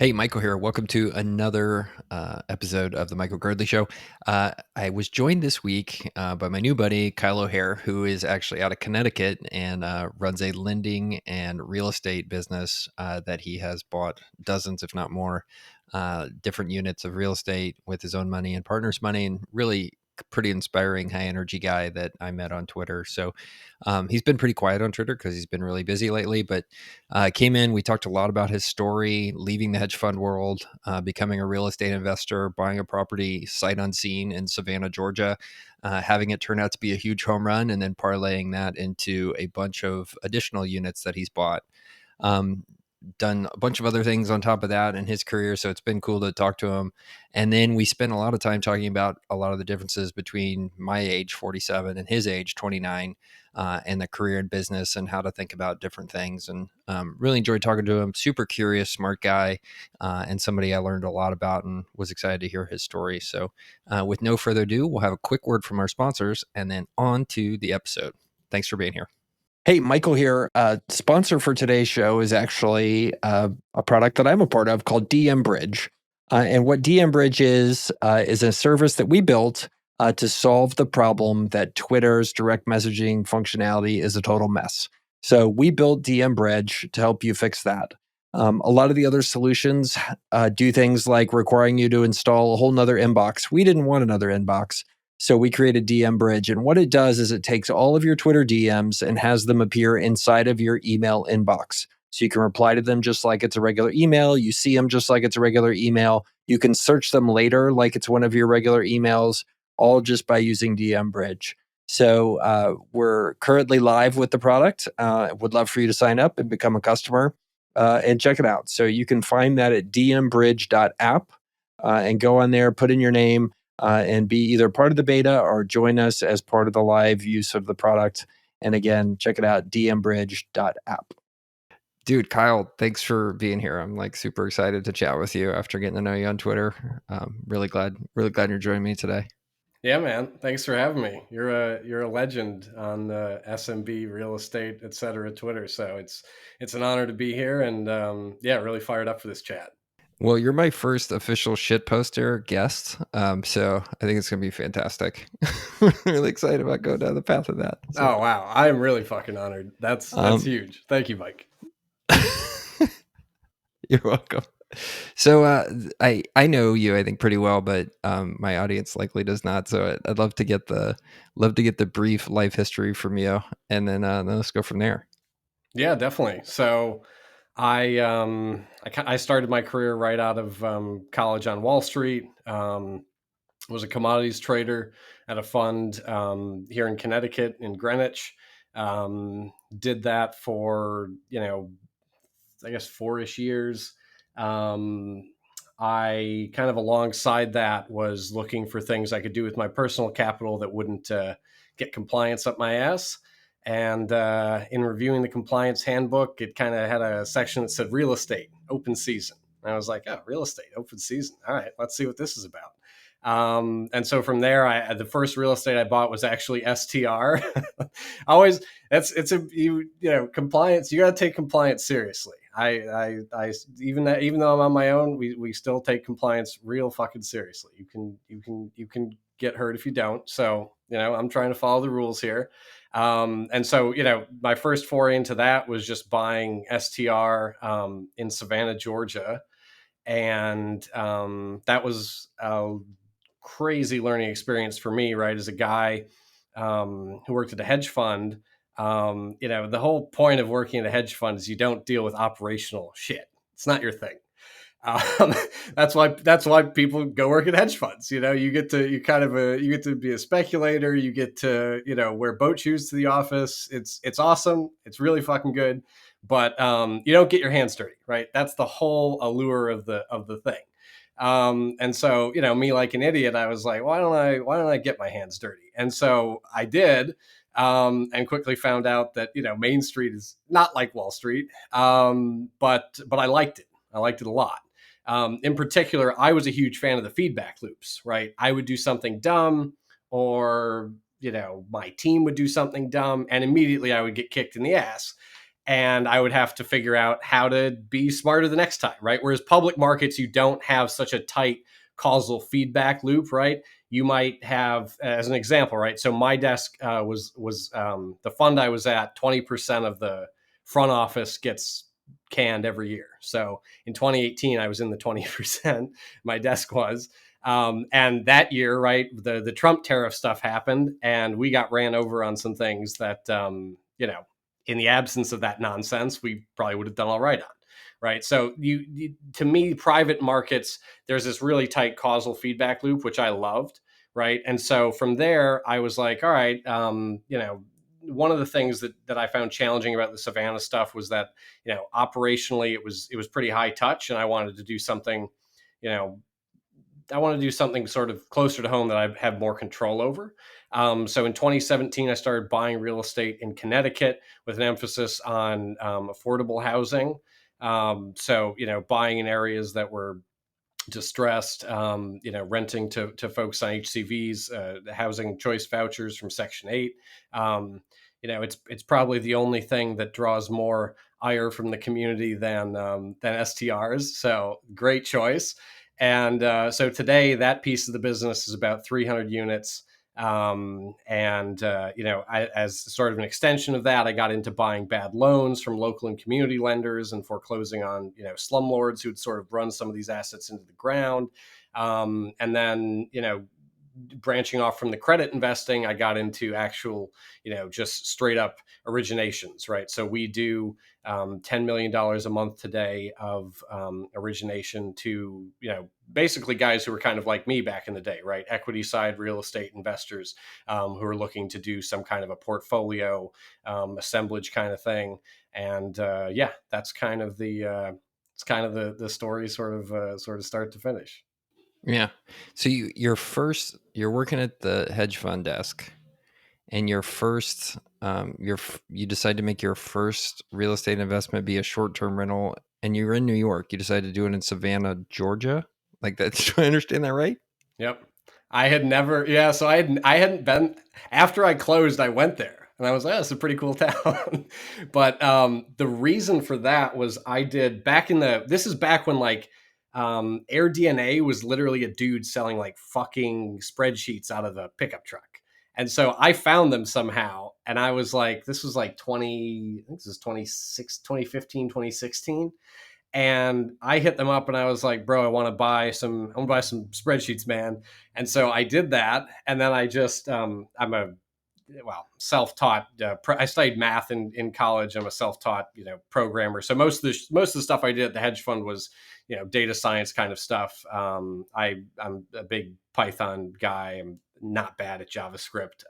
Hey, Michael here. Welcome to another episode of the Michael Girdley Show. I was joined this week by my new buddy, Kyle O Hehir, who is actually out of Connecticut and runs a lending and real estate business that he has bought dozens, if not more, different units of real estate with his own money and partners' money, and really pretty inspiring, high energy guy that I met on Twitter. So he's been pretty quiet on Twitter because he's been really busy lately, but came in. We talked a lot about his story, leaving the hedge fund world, becoming a real estate investor, buying a property sight unseen in Savanah, Georgia, having it turn out to be a huge home run, and then parlaying that into a bunch of additional units that he's bought. Um, Done a bunch of other things on top of that in his career. So it's been cool to talk to him. And then we spent a lot of time talking about a lot of the differences between my age, 47, and his age, 29, and the career and business and how to think about different things. And really enjoyed talking to him. Super curious, smart guy, and somebody I learned a lot about and was excited to hear his story. So with no further ado, we'll have a quick word from our sponsors and then on to the episode. Thanks for being here. Hey, Michael here. Sponsor for today's show is actually a product that I'm a part of called DMBridge. And what DMBridge is a service that we built to solve the problem that Twitter's direct messaging functionality is a total mess. So we built DMBridge to help you fix that. A lot of the other solutions do things like requiring you to install a whole nother inbox. We didn't want another inbox. So we created DMBridge. And what it does is it takes all of your Twitter DMs and has them appear inside of your email inbox. So you can reply to them just like it's a regular email. You see them just like it's a regular email. You can search them later like it's one of your regular emails, all just by using DMBridge. So we're currently live with the product. Would love for you to sign up and become a customer and check it out. So you can find that at dmbridge.app and go on there, put in your name, and be either part of the beta or join us as part of the live use of the product. And again, check it out, dmbridge.app. Dude, Kyle, thanks for being here. I'm like super excited to chat with you after getting to know you on Twitter. Really glad you're joining me today. Yeah, man. Thanks for having me. You're a legend on SMB, real estate, etc. Twitter. So it's an honor to be here, and yeah, really fired up for this chat. Well, you're my first official shit poster guest, so I think it's gonna be fantastic. Really excited about going down the path of that. So, Oh wow, I'm really fucking honored. That's um, huge. Thank you, Mike. you're welcome. So I know you I think pretty well, but my audience likely does not. So I'd love to get the brief life history from you, and then let's go from there. Yeah, definitely. So I started my career right out of college on Wall Street. Was a commodities trader at a fund here in Connecticut in Greenwich. Did that for I guess 4-ish years. Um, I kind of alongside that was looking for things I could do with my personal capital that wouldn't get compliance up my ass. And in reviewing the compliance handbook, it kind of had a section that said real estate, open season. And I was like, oh, real estate, open season. All right, let's see what this is about. And so from there, the first real estate I bought was actually STR. Always, compliance. You got to take compliance seriously. I even though I'm on my own, we still take compliance real fucking seriously. You can get hurt if you don't. So I'm trying to follow the rules here. And so my first foray into that was just buying STR in Savanah, Georgia, and that was a crazy learning experience for me, right? As a guy who worked at a hedge fund, the whole point of working at a hedge fund is you don't deal with operational shit. It's not your thing. Um, that's why people go work at hedge funds. You get to be a speculator. You get to wear boat shoes to the office. It's awesome. It's really fucking good. But you don't get your hands dirty, right? That's the whole allure of the thing. And so, me like an idiot, I was like, why don't I get my hands dirty? And so I did, and quickly found out that, Main Street is not like Wall Street. But I liked it. I liked it a lot. In particular, I was a huge fan of the feedback loops, right? I would do something dumb, or, my team would do something dumb, and immediately I would get kicked in the ass. and I would have to figure out how to be smarter the next time, right? Whereas public markets, you don't have such a tight causal feedback loop, right? You might have, as an example, right? So my desk was the fund I was at. 20% of the front office gets canned every year. So in 2018, I was in the 20%. My desk was, and that year, right, the Trump tariff stuff happened, and we got ran over on some things that in the absence of that nonsense, we probably would have done all right on. Right. So to me, private markets, there's this really tight causal feedback loop, which I loved. Right. And so from there, I was like, all right, one of the things that I found challenging about the Savanah stuff was that, operationally it was pretty high touch, and I wanted to do something, you know, I want to do something sort of closer to home that I have more control over. So in 2017, I started buying real estate in Connecticut with an emphasis on affordable housing. So, buying in areas that were distressed, renting to folks on HCVs, housing choice vouchers from Section 8. It's probably the only thing that draws more ire from the community than STRs. So great choice. And so today, that piece of the business is about 300 units. As sort of an extension of that, I got into buying bad loans from local and community lenders and foreclosing on, slumlords who'd sort of run some of these assets into the ground. And then, branching off from the credit investing, I got into actual, just straight up originations, right? So we do $10 million a month today of origination to, basically guys who were kind of like me back in the day, right? Equity side real estate investors who are looking to do some kind of a portfolio assemblage kind of thing. And that's kind of the story sort of start to finish. Yeah. So you're working at the hedge fund desk, and you decide to make your first real estate investment be a short-term rental, and you're in New York. You decided to do it in Savannah, Georgia. Like that. Do I understand that right? Yep. I had never, yeah. So I hadn't been after I closed. I went there, and I was like, oh, it's a pretty cool town. But the reason for that was I did back in the. This is back when AirDNA was literally a dude selling like fucking spreadsheets out of a pickup truck. And so I found them somehow, and I was like, this was like 20, I think this is 2015, 2016. And I hit them up and I was like, bro, I want to buy some spreadsheets, man. And so I did that. And then I just, I'm a, self-taught, I studied math in college. I'm a self-taught, programmer. So most of the stuff I did at the hedge fund was, data science kind of stuff. I'm a big Python guy. I'm not bad at JavaScript.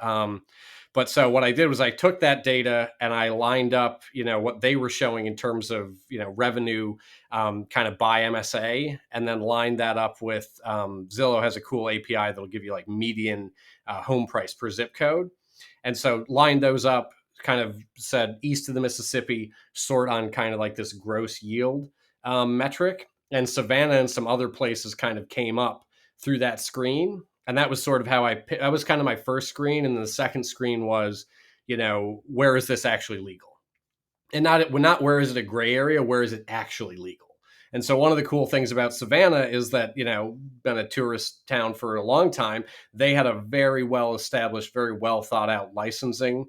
But so what I did was I took that data and I lined up, what they were showing in terms of, revenue, kind of by MSA, and then lined that up with Zillow has a cool API that'll give you like median home price per zip code. And so lined those up, kind of said east of the Mississippi, sort on kind of like this gross yield metric. And Savanah and some other places kind of came up through that screen. And that was sort of how that was kind of my first screen. And the second screen was, where is this actually legal? And not where is it a gray area, where is it actually legal? And so one of the cool things about Savanah is that, been a tourist town for a long time. They had a very well established, very well thought out licensing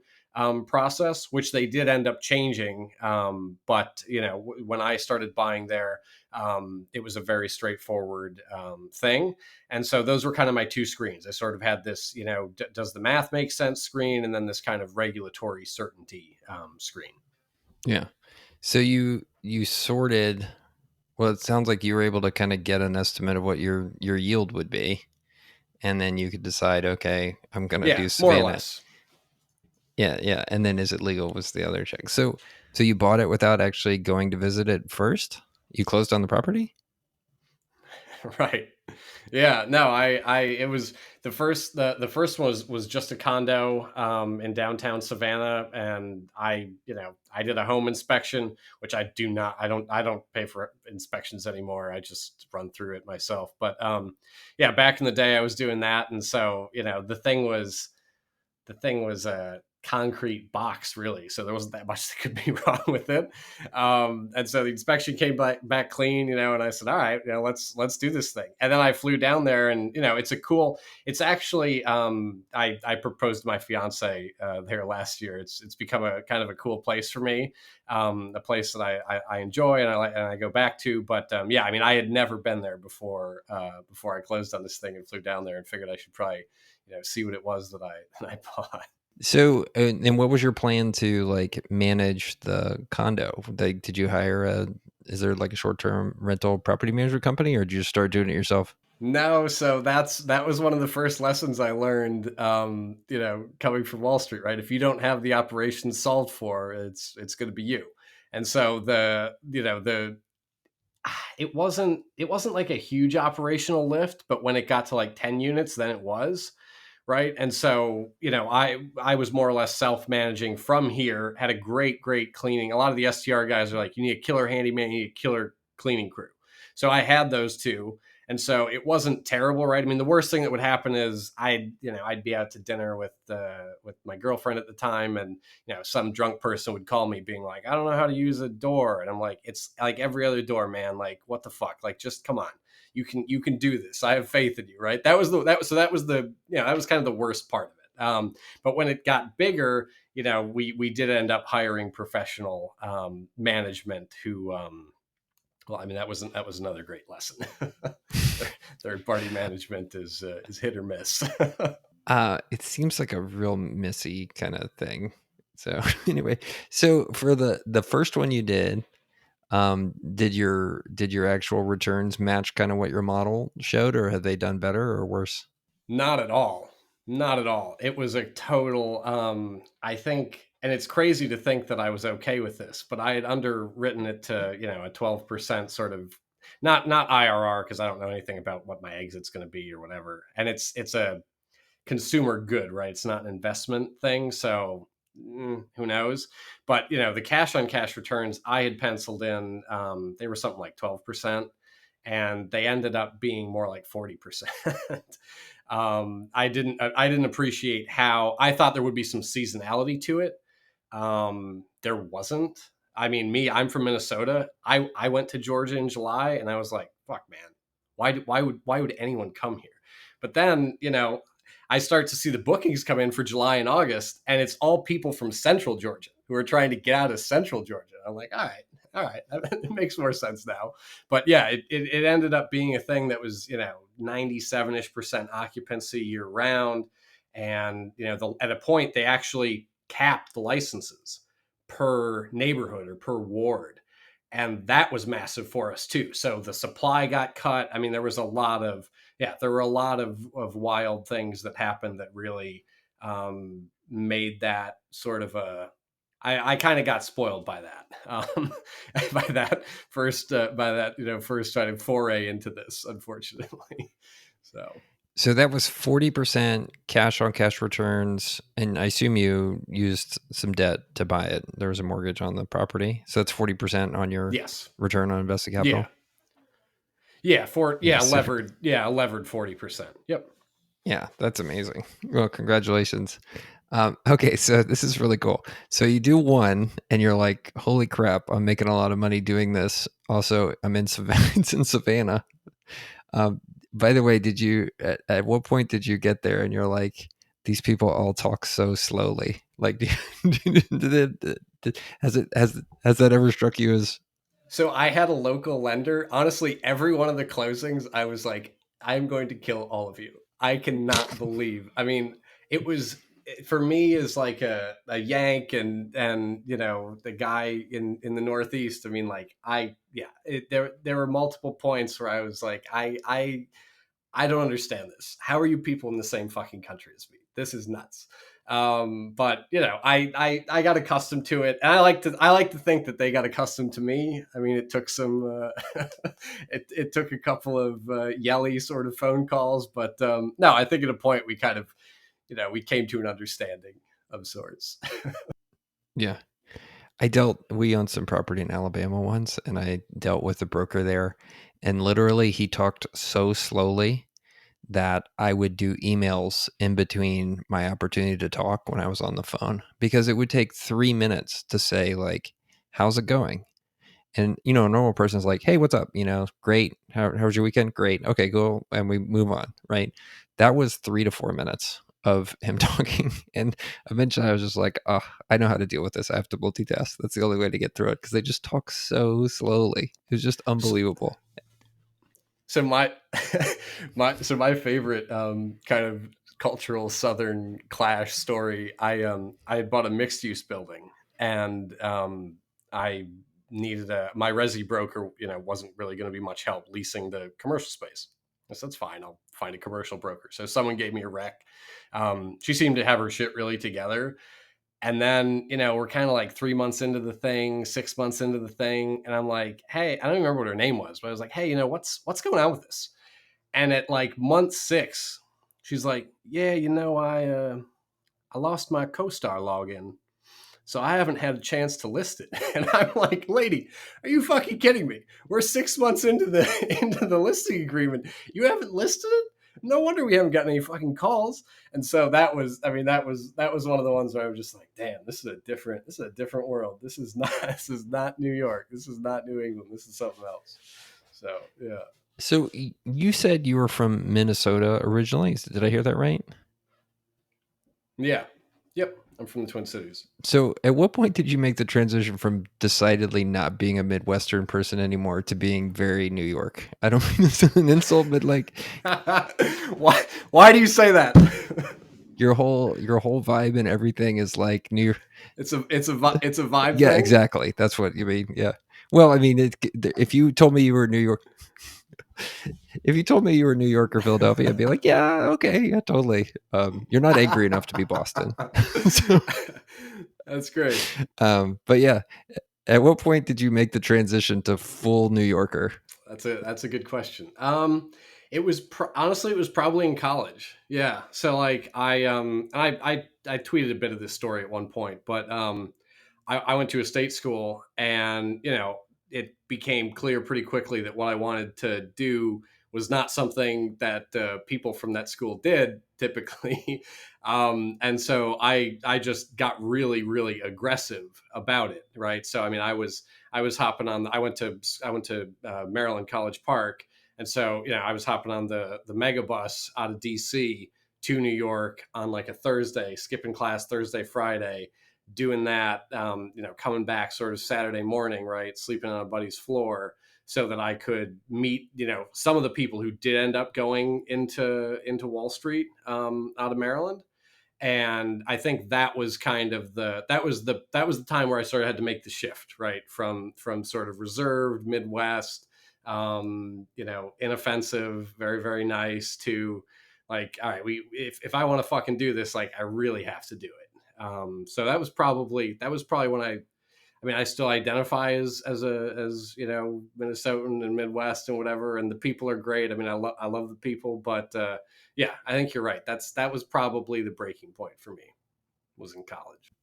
process, which they did end up changing. But, when I started buying there, it was a very straightforward thing. And so those were kind of my two screens. I sort of had this, does the math make sense screen, and then this kind of regulatory certainty screen. Yeah. So you sorted. Well, it sounds like you were able to kind of get an estimate of what your yield would be, and then you could decide, okay, I'm going to Yeah, do more or Savannah. less. Yeah, yeah. And then is it legal was the other check. So you bought it without actually going to visit it first? You closed on the property? Right. Yeah. No, it was the first one was just a condo in downtown Savannah, and I did a home inspection, which I don't pay for inspections anymore. I just run through it myself. But back in the day I was doing that, and so the thing was concrete box, really. So there wasn't that much that could be wrong with it. And so the inspection came back clean, and I said, all right, let's do this thing. And then I flew down there, and it's actually, I proposed to my fiance there last year. It's become a kind of a cool place for me, a place that I enjoy and I go back to. But yeah, I mean, I had never been there before I closed on this thing and flew down there and figured I should probably see what it was that I bought. So, and what was your plan to like manage the condo? Like, did you hire is there like a short-term rental property management company, or did you just start doing it yourself? No, so that was one of the first lessons I learned, coming from Wall Street, right? If you don't have the operations solved for, it's going to be you. And so it wasn't like a huge operational lift, but when it got to like 10 units, then it was. Right. And so, I was more or less self-managing from here, had a great cleaning. A lot of the STR guys are like, you need a killer handyman, you need a killer cleaning crew. So I had those two. And so it wasn't terrible, right? I mean, the worst thing that would happen is I'd be out to dinner with my girlfriend at the time, and some drunk person would call me being like, I don't know how to use a door. And I'm like, it's like every other door, man. Like, what the fuck? Like, just come on. You can do this. I have faith in you, right? That was kind of the worst part of it. But when it got bigger, we did end up hiring professional management who, well, I mean, that was another great lesson. Third party management is hit or miss. It seems like a real messy kind of thing. So anyway, so for the first one you did, did your actual returns match kind of what your model showed, or have they done better or worse? Not at all. Not at all. It was a total, I think, and it's crazy to think that I was okay with this, but I had underwritten it to, a 12% sort of, not IRR, because I don't know anything about what my exit's going to be or whatever. And it's a consumer good, right? It's not an investment thing. So who knows? But, the cash on cash returns I had penciled in, they were something like 12%, and they ended up being more like 40%. I didn't appreciate how I thought there would be some seasonality to it. There wasn't. I mean, I'm from Minnesota. I went to Georgia in July, and I was like, fuck, man, why would anyone come here? But then, I start to see the bookings come in for July and August, and it's all people from Central Georgia who are trying to get out of Central Georgia. I'm like, all right, it makes more sense now. But yeah, it ended up being a thing that was 97ish% occupancy year round, and at a point they actually capped the licenses per neighborhood or per ward, and that was massive for us too. So the supply got cut. I mean, there were a lot of wild things that happened that really made that sort of I kind of got spoiled by that, by that first kind of foray into this, unfortunately. So that was 40% cash on cash returns, and I assume you used some debt to buy it. There was a mortgage on the property, so that's 40% on your Yes. return on invested capital. Yeah. Yeah. So Levered 40%. Yep. yeah, that's amazing. Well, congratulations. Okay, so this is really cool. So you do one, and you're like, "Holy crap! I'm making a lot of money doing this." Also, I'm in Savannah. It's in Savannah. By the way, at what point did you get there and you're like, these people all talk so slowly? Like, has that ever struck you as? So I had a local lender. Honestly, every one of the closings, I was like, I'm going to kill all of you. I cannot believe. I mean, it was for me as like a Yank and the guy in the Northeast. I mean, like there were multiple points where I was like, I don't understand this. How are you people in the same fucking country as me? This is nuts. But I got accustomed to it, and I like to think that they got accustomed to me. I mean, it took some it took a couple of yelly sort of phone calls, but no, I think at a point we kind of we came to an understanding of sorts. Yeah, we owned some property in Alabama once, and I dealt with a broker there, and literally he talked so slowly that I would do emails in between my opportunity to talk when I was on the phone, because it would take 3 minutes to say, like, how's it going? And, a normal person's like, hey, what's up? Great. How was your weekend? Great. Okay, go. And we move on. Right. That was 3 to 4 minutes of him talking. And eventually I was just like, oh, I know how to deal with this. I have to multitask. That's the only way to get through it, because they just talk so slowly. It was just So, unbelievable. so my my favorite kind of cultural Southern clash story. I had bought a mixed use building, and I needed my resi broker, wasn't really going to be much help leasing the commercial space. I said, that's fine. I'll find a commercial broker. So someone gave me a rec. She seemed to have her shit really together. And then, we're kind of like 3 months into the thing, 6 months into the thing. And I'm like, hey, I don't even remember what her name was, but I was like, hey, what's going on with this? And at like month 6, she's like, yeah, I lost my CoStar login, so I haven't had a chance to list it. And I'm like, lady, are you fucking kidding me? We're 6 months into the into the listing agreement. You haven't listed it? No wonder we haven't gotten any fucking calls. And so that was one of the ones where I was just like, damn, this is a different world. This is not New York. This is not New England. This is something else. So yeah. So you said you were from Minnesota originally. Did I hear that right? Yeah. Yep. I'm from the Twin Cities. So at what point did you make the transition from decidedly not being a Midwestern person anymore to being very New York? I don't mean this as an insult, but like why do you say that? your whole vibe and everything is like New York. It's a vibe Yeah, thing. exactly. That's what you mean. Yeah. Well, I mean, if you told me you were New York, if you told me you were New York or Philadelphia, I'd be like, yeah, okay, yeah, totally. You're not angry enough to be Boston. So, That's great. but yeah, at what point did you make the transition to full New Yorker? That's a good question. Honestly, it was probably in college. Yeah. So like I tweeted a bit of this story at one point, but I went to a state school, and it became clear pretty quickly that what I wanted to do was not something that people from that school did typically. And so I just got really really aggressive about it, right? So I mean, I was hopping on. I went to Maryland College Park, and so I was hopping on the mega bus out of DC to New York on like a Thursday, skipping class Thursday, Friday, doing that. Coming back sort of Saturday morning, right, sleeping on a buddy's floor, so that I could meet some of the people who did end up going into Wall Street out of Maryland. And I think that was kind of the time where I sort of had to make the shift, right, from sort of reserved Midwest, inoffensive, very very nice, to like, all right, if I want to fucking do this, like, I really have to do it. So that was probably when I still identify as Minnesotan and Midwest and whatever, and the people are great. I mean, I love the people, but yeah, I think you're right. That was probably the breaking point for me. Was in college.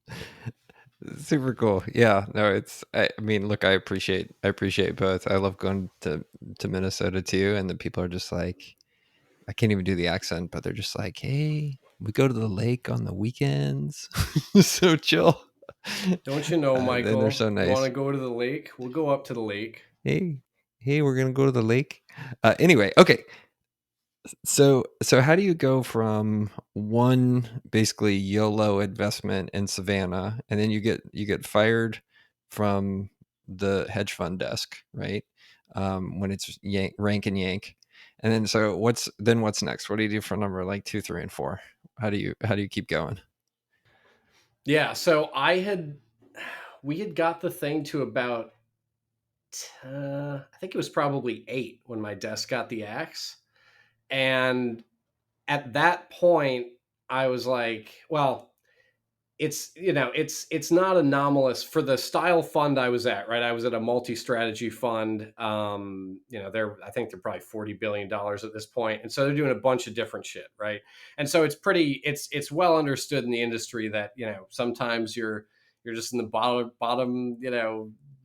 Super cool. Yeah. No, I mean, look, I appreciate both. I love going to Minnesota too, and the people are just like, I can't even do the accent, but they're just like, hey, we go to the lake on the weekends. So chill. Don't you know, And they're Michael? so Want nice. to go to the lake? We'll go up to the lake. Hey, hey, we're gonna go to the lake. Anyway, okay. So how do you go from one basically YOLO investment in Savanah, and then you get fired from the hedge fund desk, right? When it's rank and yank, and then so what's next? What do you do for number like 2, 3, and 4? How do you keep going? Yeah, so we had got the thing to about I think it was probably 8 when my desk got the axe. And at that point, I was like, well, it's not anomalous for the style fund I was at, right? I was at a multi-strategy fund. I think they're probably $40 billion at this point, and so they're doing a bunch of different shit, right? And so it's well understood in the industry that sometimes you're just in the bottom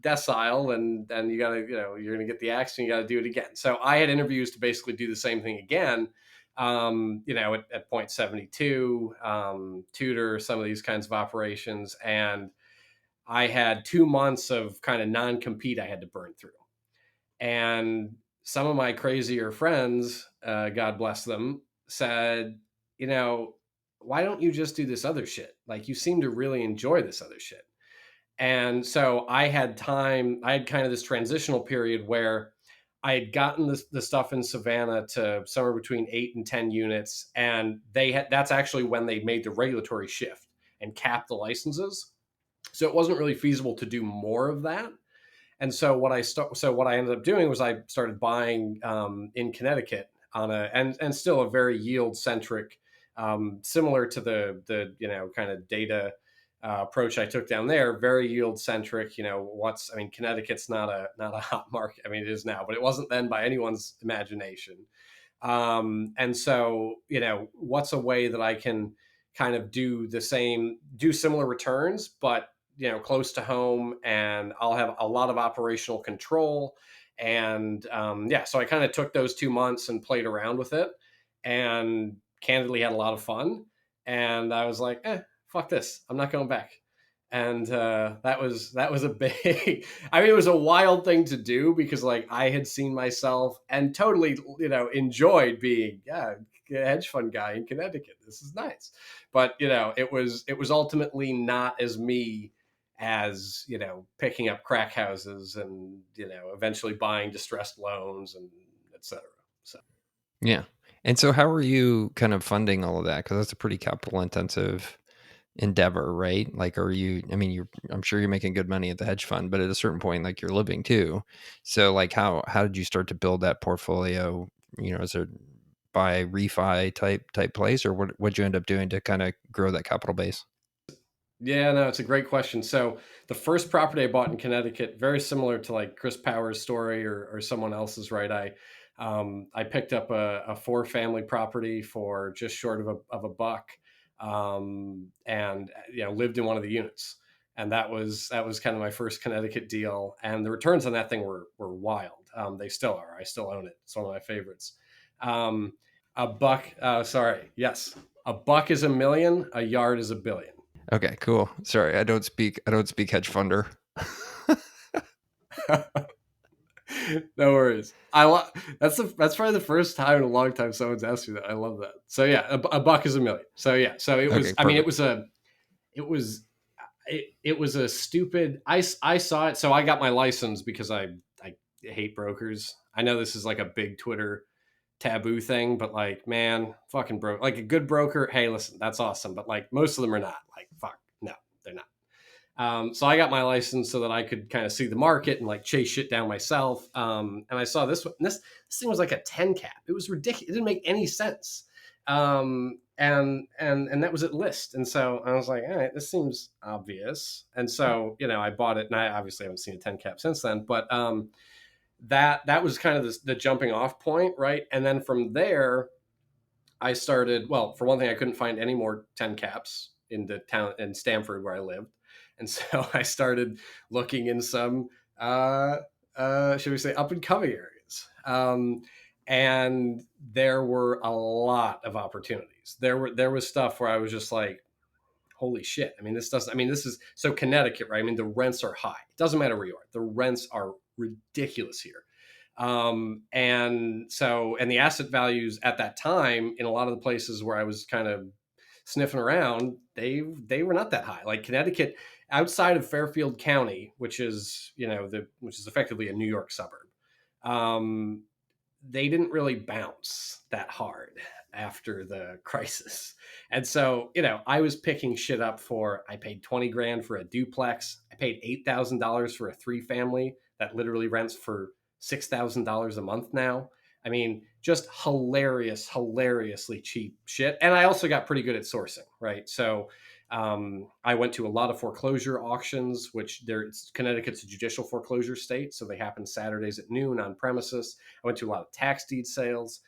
decile, and you gotta you're gonna get the axe and you gotta do it again. So I had interviews to basically do the same thing again. at point 72, tutor some of these kinds of operations. And I had 2 months of kind of non-compete I had to burn through. And some of my crazier friends, God bless them, said, you know, why don't you just do this other shit? Like, you seem to really enjoy this other shit. And so I had time, I had kind of this transitional period where I had gotten the stuff in Savanah to somewhere between 8 and 10 units. And that's actually when they made the regulatory shift and capped the licenses. So it wasn't really feasible to do more of that. And so what I ended up doing was I started buying in Connecticut on and still a very yield centric, similar to the kind of data approach I took down there, very yield centric. Connecticut's not a hot market. I mean, it is now, but it wasn't then by anyone's imagination. And so, what's a way that I can kind of do similar returns, but close to home, and I'll have a lot of operational control. And so I kind of took those 2 months and played around with it, and candidly had a lot of fun. And I was like, fuck this, I'm not going back. And that was a big, I mean, it was a wild thing to do, because like I had seen myself and totally enjoyed being a hedge fund guy in Connecticut. This is nice. But it was ultimately not as me as picking up crack houses and eventually buying distressed loans and etc. So Yeah. And so how are you kind of funding all of that? Because that's a pretty capital intensive endeavor, right? Like, I'm sure you're making good money at the hedge fund, but at a certain point, like, you're living too. So like, how did you start to build that portfolio? Is it by refi type place, or what'd you end up doing to kind of grow that capital base? yeah, no, it's a great question. So the first property I bought in Connecticut, very similar to like Chris Powers' story or someone else's, right? I picked up a 4-family property for just short of a buck, and lived in one of the units. And that was kind of my first Connecticut deal, and the returns on that thing were wild. They still are. I still own it. It's one of my favorites. Um, a buck. Sorry. Yes, a buck is a million. A yard is a billion. Okay, cool. Sorry, I don't speak hedge funder. No worries. That's probably the first time in a long time someone's asked me that. I love that. So yeah, a buck is a million. So yeah, so it Okay, was. I mean, perfect. it was it was a stupid. I saw it, so I got my license because I hate brokers. I know this is like a big Twitter taboo thing, but like, man, fucking like a good broker. Hey, listen, that's awesome, but like most of them are not. Like, fuck, no, they're not. So I got my license so that I could kind of see the market and like chase shit down myself. And I saw this one. This thing was like a 10 cap. It was ridiculous. It didn't make any sense. And that was at list. And so I was like, all right, this seems obvious. And so I bought it, and I obviously haven't seen a 10 cap since then. But that was kind of the jumping off point, right? And then from there, I started. Well, for one thing, I couldn't find any more 10 caps in the town in Stamford where I lived. And so I started looking in some, should we say, up and coming areas. And there were a lot of opportunities. There was stuff where I was just like, holy shit. I mean, this is so Connecticut, right? I mean, the rents are high. It doesn't matter where you are. The rents are ridiculous here. And the asset values at that time in a lot of the places where I was kind of sniffing around, they were not that high. Like Connecticut, outside of Fairfield County, which is which is effectively a New York suburb, um, they didn't really bounce that hard after the crisis. And so, I was picking shit up I paid 20 grand for a duplex. I paid $8,000 for a 3-family that literally rents for $6,000 a month now. I mean, just hilariously cheap shit. And I also got pretty good at sourcing, right? So I went to a lot of foreclosure auctions, which Connecticut's a judicial foreclosure state, so they happen Saturdays at noon on premises. I went to a lot of tax deed sales.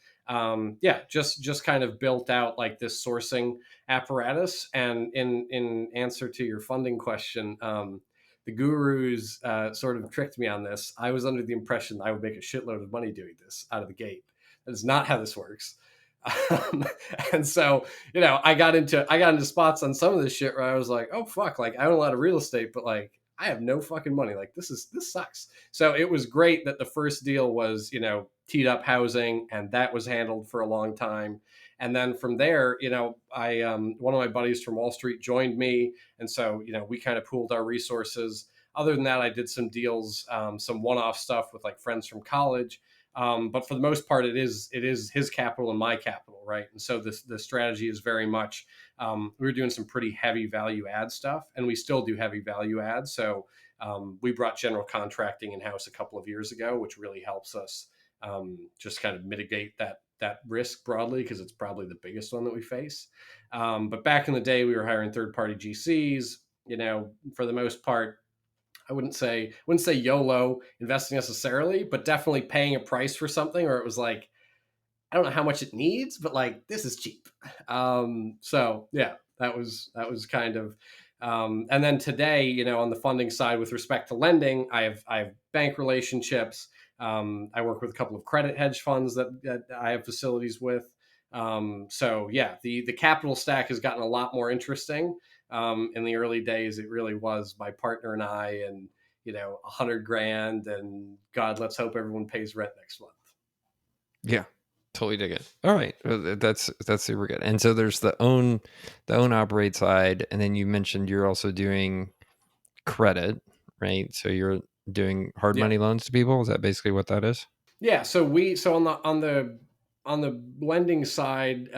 Just kind of built out like this sourcing apparatus. And in answer to your funding question, the gurus sort of tricked me on this. I was under the impression I would make a shitload of money doing this out of the gate. That is not how this works. Um, and so, I got into spots on some of this shit where I was like, oh fuck, like I own a lot of real estate, but like I have no fucking money. Like this sucks. So it was great that the first deal was, teed up housing, and that was handled for a long time. And then from there, I one of my buddies from Wall Street joined me, and so we kind of pooled our resources. Other than that, I did some deals, some one-off stuff with like friends from college. But for the most part, it is his capital and my capital, right? And so the strategy is very much, we were doing some pretty heavy value add stuff, and we still do heavy value add. So we brought general contracting in house a couple of years ago, which really helps us just kind of mitigate that risk broadly, because it's probably the biggest one that we face. But back in the day, we were hiring third party GCs. For the most part, I wouldn't say YOLO investing necessarily, but definitely paying a price for something, or it was like, I don't know how much it needs, but like this is cheap. So yeah, that was kind of. And then today, on the funding side, with respect to lending, I have bank relationships. I work with a couple of credit hedge funds that I have facilities with. So yeah, the capital stack has gotten a lot more interesting. In the early days, it really was my partner and I, and 100 grand, and God, let's hope everyone pays rent next month. Yeah, totally dig it. All right, that's super good. And so there's the own operate side, and then you mentioned you're also doing credit, right? So you're doing hard Yeah. money loans to people. Is that basically what that is? Yeah, so on the lending side,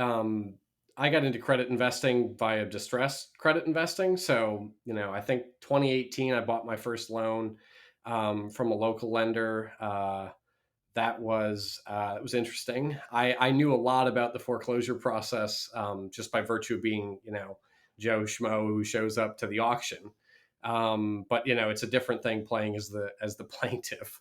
I got into credit investing via distressed credit investing. So I think 2018 I bought my first loan from a local lender. That was interesting. I knew a lot about the foreclosure process, just by virtue of being Joe Schmo who shows up to the auction. But it's a different thing playing as the plaintiff.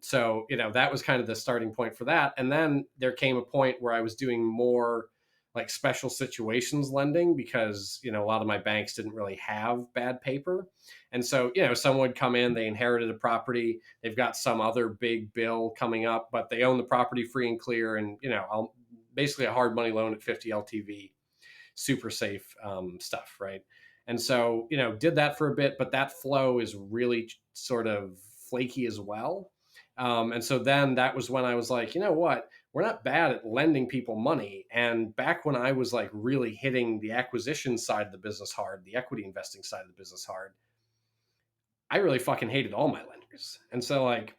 So that was kind of the starting point for that. And then there came a point where I was doing more like special situations lending, because a lot of my banks didn't really have bad paper. And so someone would come in, they inherited a property, they've got some other big bill coming up, but they own the property free and clear, and I'll basically a hard money loan at 50 LTV, super safe stuff, right? And so did that for a bit, but that flow is really sort of flaky as well. And so then that was when I was like, you know what, we're not bad at lending people money. And back when I was like really hitting the acquisition side of the business hard, the equity investing side of the business hard, I really fucking hated all my lenders. And so like,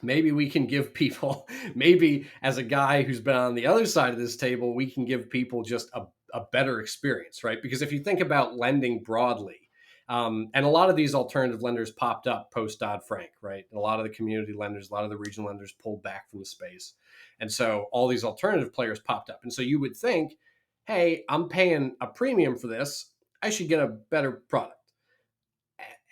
maybe we can give people, maybe as a guy who's been on the other side of this table, we can give people just a better experience, right? Because if you think about lending broadly, and a lot of these alternative lenders popped up post Dodd-Frank, right? And a lot of the community lenders, a lot of the regional lenders pulled back from the space. And so all these alternative players popped up. And so you would think, hey, I'm paying a premium for this, I should get a better product.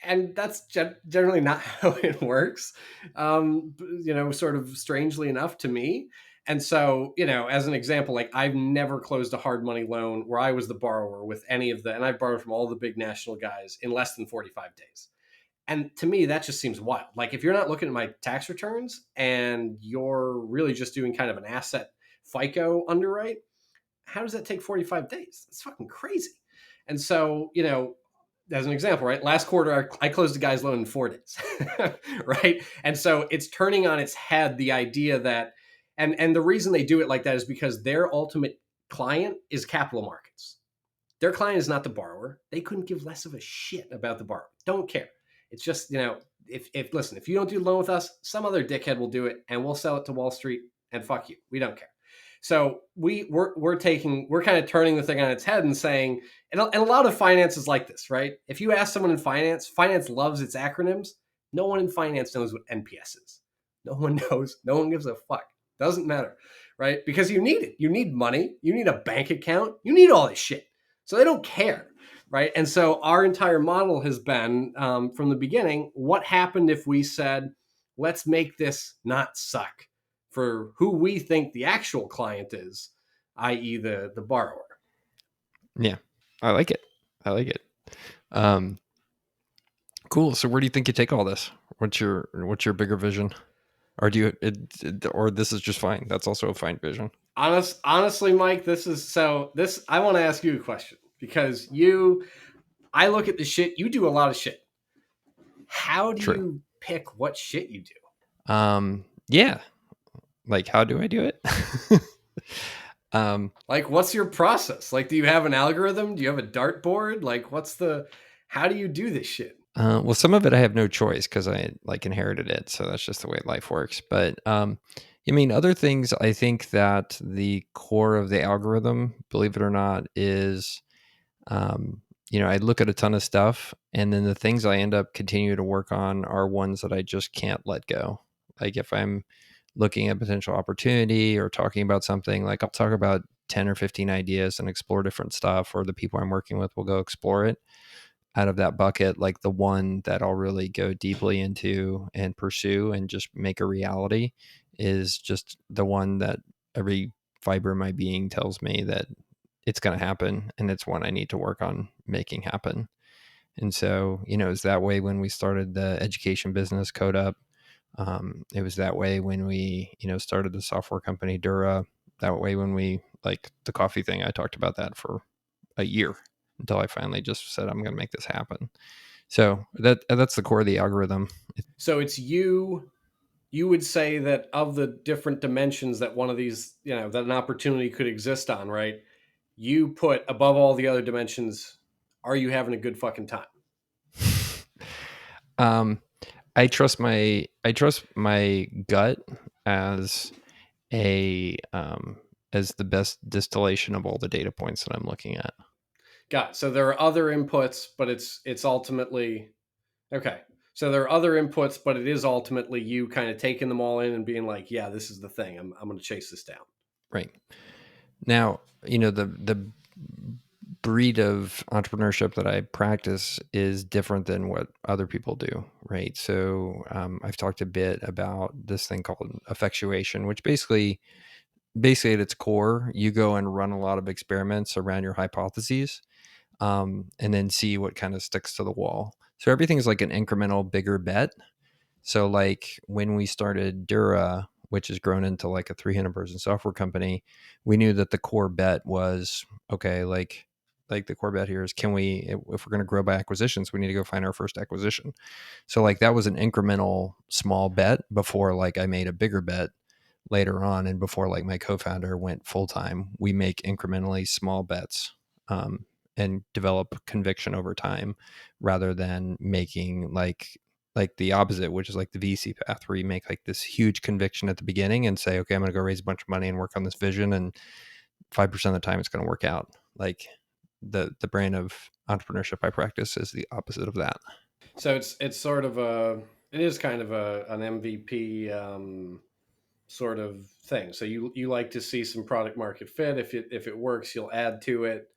And that's generally not how it works, sort of strangely enough to me. And so as an example, like I've never closed a hard money loan where I was the borrower with any of the, and I've borrowed from all the big national guys in less than 45 days. And to me, that just seems wild. Like if you're not looking at my tax returns and you're really just doing kind of an asset FICO underwrite, how does that take 45 days? It's fucking crazy. And so as an example, right? Last quarter, I closed a guy's loan in 4 days, right? And so it's turning on its head the idea that, and the reason they do it like that is because their ultimate client is capital markets. Their client is not the borrower. They couldn't give less of a shit about the borrower. Don't care. It's just if you don't do the loan with us, some other dickhead will do it, and we'll sell it to Wall Street, and fuck you. We don't care. So we're kind of turning the thing on its head and saying, and a lot of finance is like this, right? If you ask someone in finance, finance loves its acronyms. No one in finance knows what NPS is. No one knows. No one gives a fuck. Doesn't matter, right? Because you need it. You need money. You need a bank account. You need all this shit. So they don't care, right? And so our entire model has been from the beginning, what happened if we said, let's make this not suck for who we think the actual client is, i.e. the borrower. Yeah, I like it. I like it. Um, cool. So where do you think you take all this? What's your bigger vision? Or do you, or this is just fine? That's also a fine vision. Honestly, Mike, I want to ask you a question because I look at the shit you do. A lot of shit. How do True. you pick what shit you do? Yeah. Like, how do I do it? um, Like, what's your process? Like, do you have an algorithm? Do you have a dartboard? Like, how do you do this shit? well, some of it I have no choice because I like inherited it, so that's just the way life works. But I mean, other things. I think that the core of the algorithm, believe it or not, is I look at a ton of stuff, and then the things I end up continue to work on are ones that I just can't let go. Like if I'm looking at potential opportunity or talking about something, like I'll talk about 10 or 15 ideas and explore different stuff, or the people I'm working with will go explore it. Out of that bucket, like the one that I'll really go deeply into and pursue and just make a reality is just the one that every fiber of my being tells me that it's going to happen, and it's one I need to work on making happen. And so, it's that way when we started the education business Code Up. It was that way when we, started the software company Dura. That way when we like the coffee thing, I talked about that for a year until I finally just said I'm going to make this happen. So that's the core of the algorithm. So it's you. You would say that of the different dimensions that one of these, that an opportunity could exist on, right? You put above all the other dimensions, are you having a good fucking time? um, I trust my gut as a as the best distillation of all the data points that I'm looking at. Got it. So there are other inputs, but it's ultimately okay. So there are other inputs, but it is ultimately you kind of taking them all in and being like, yeah, this is the thing. I'm going to chase this down. Right. Now, the breed of entrepreneurship that I practice is different than what other people do, right? So I've talked a bit about this thing called effectuation, which basically at its core, you go and run a lot of experiments around your hypotheses, and then see what kind of sticks to the wall. So everything is like an incremental bigger bet. So like when we started Dura, which has grown into like a 300-person software company, we knew that the core bet was okay. Like the core bet here is, can we, if we're going to grow by acquisitions, we need to go find our first acquisition. So like that was an incremental small bet before like I made a bigger bet later on, and before like my co-founder went full-time. We make incrementally small bets, and develop conviction over time, rather than making like the opposite, which is like the VC path, where you make like this huge conviction at the beginning and say, okay, I'm going to go raise a bunch of money and work on this vision, and 5% of the time it's going to work out. Like the brain of entrepreneurship I practice is the opposite of that. So it's sort of it is kind of an MVP sort of thing. So you like to see some product market fit. If it works, you'll add to it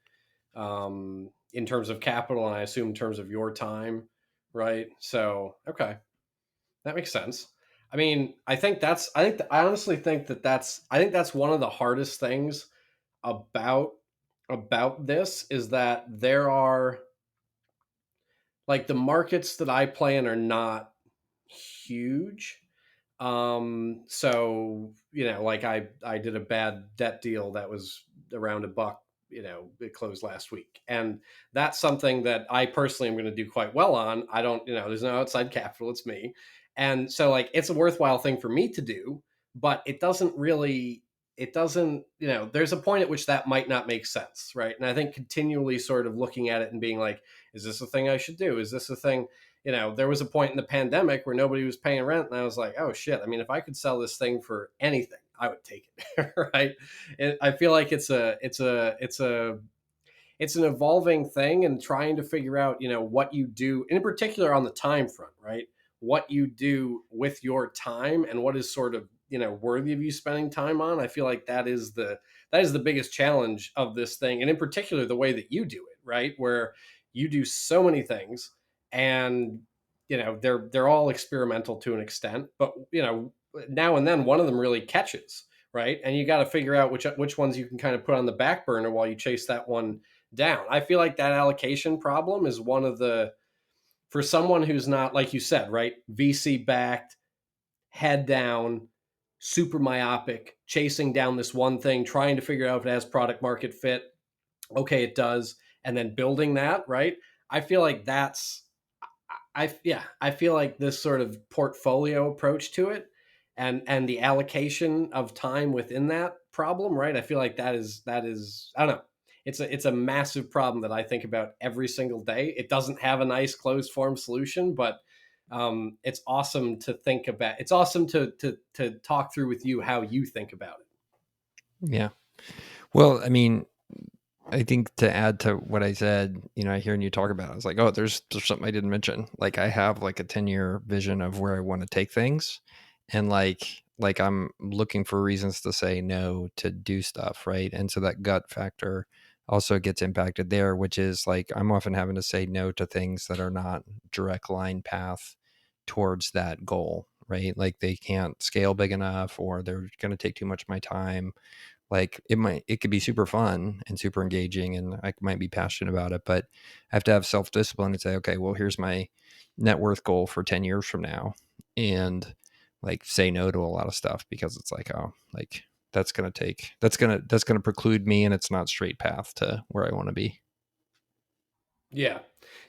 in terms of capital, and I assume in terms of your time, right? So okay, that makes sense. I mean, I honestly think that's one of the hardest things about this is that there are like the markets that I play in are not huge. So like I did a bad debt deal that was around a buck. It closed last week, and that's something that I personally am going to do quite well on. I don't, there's no outside capital; it's me, and so like it's a worthwhile thing for me to do, but it doesn't really. It doesn't, there's a point at which that might not make sense, right? And I think continually sort of looking at it and being like, is this a thing I should do? Is this a thing? There was a point in the pandemic where nobody was paying rent, and I was like, oh shit. I mean, if I could sell this thing for anything, I would take it. Right. I feel like it's an evolving thing, and trying to figure out, what you do in particular on the time front, right? What you do with your time and what is sort of, worthy of you spending time on. I feel like that is the biggest challenge of this thing. And in particular, the way that you do it, right? Where you do so many things, and they're all experimental to an extent, but now and then one of them really catches, right? And you got to figure out which ones you can kind of put on the back burner while you chase that one down. I feel like that allocation problem is one of the, for someone who's not, like you said, right, VC backed, head down, super myopic, chasing down this one thing, trying to figure out if it has product market fit. Okay, it does. And then building that, right? I feel like that's I feel like this sort of portfolio approach to it and the allocation of time within that problem, right? I feel like that is I don't know. It's a massive problem that I think about every single day. It doesn't have a nice closed form solution, but it's awesome to think about. It's awesome to talk through with you how you think about it. Yeah. Well, I mean, I think to add to what I said, hearing you talk about it, I was like, oh, there's something I didn't mention. Like I have like a 10-year vision of where I want to take things. And like I'm looking for reasons to say no to do stuff, right? And so that gut factor also gets impacted there, which is like I'm often having to say no to things that are not direct line path towards that goal, right? Like they can't scale big enough or they're going to take too much of my time. Like it could be super fun and super engaging and I might be passionate about it, but I have to have self-discipline and say, okay, well, here's my net worth goal for 10 years from now. And like say no to a lot of stuff because it's like, oh, like that's going to preclude me and it's not straight path to where I want to be. Yeah.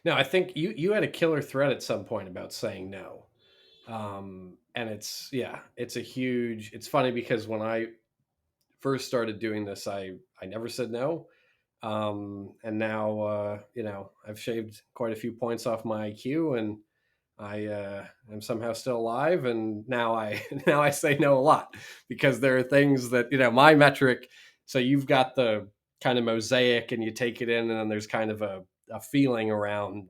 No, I think you had a killer thread at some point about saying no. And it's a huge, it's funny because when I first started doing this, I never said no. And now, I've shaved quite a few points off my IQ, and I am somehow still alive. And now I now I say no a lot because there are things that my metric. So you've got the kind of mosaic, and you take it in, and then there's kind of a feeling around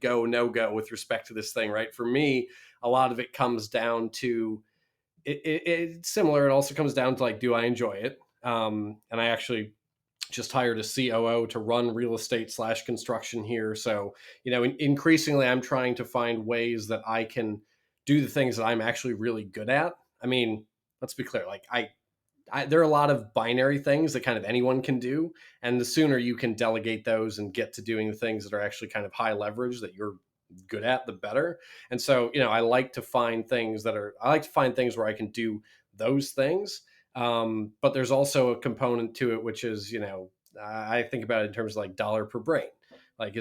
go no go with respect to this thing, right? For me, a lot of it comes down to it's similar. It also comes down to like, do I enjoy it? And I actually just hired a COO to run real estate slash construction here. So, increasingly, I'm trying to find ways that I can do the things that I'm actually really good at. I mean, let's be clear. Like, there are a lot of binary things that kind of anyone can do, and the sooner you can delegate those and get to doing the things that are actually kind of high leverage that you're good at, the better. And so, I like to find things where I can do those things. But there's also a component to it, which is, I think about it in terms of like dollar per brain. Like,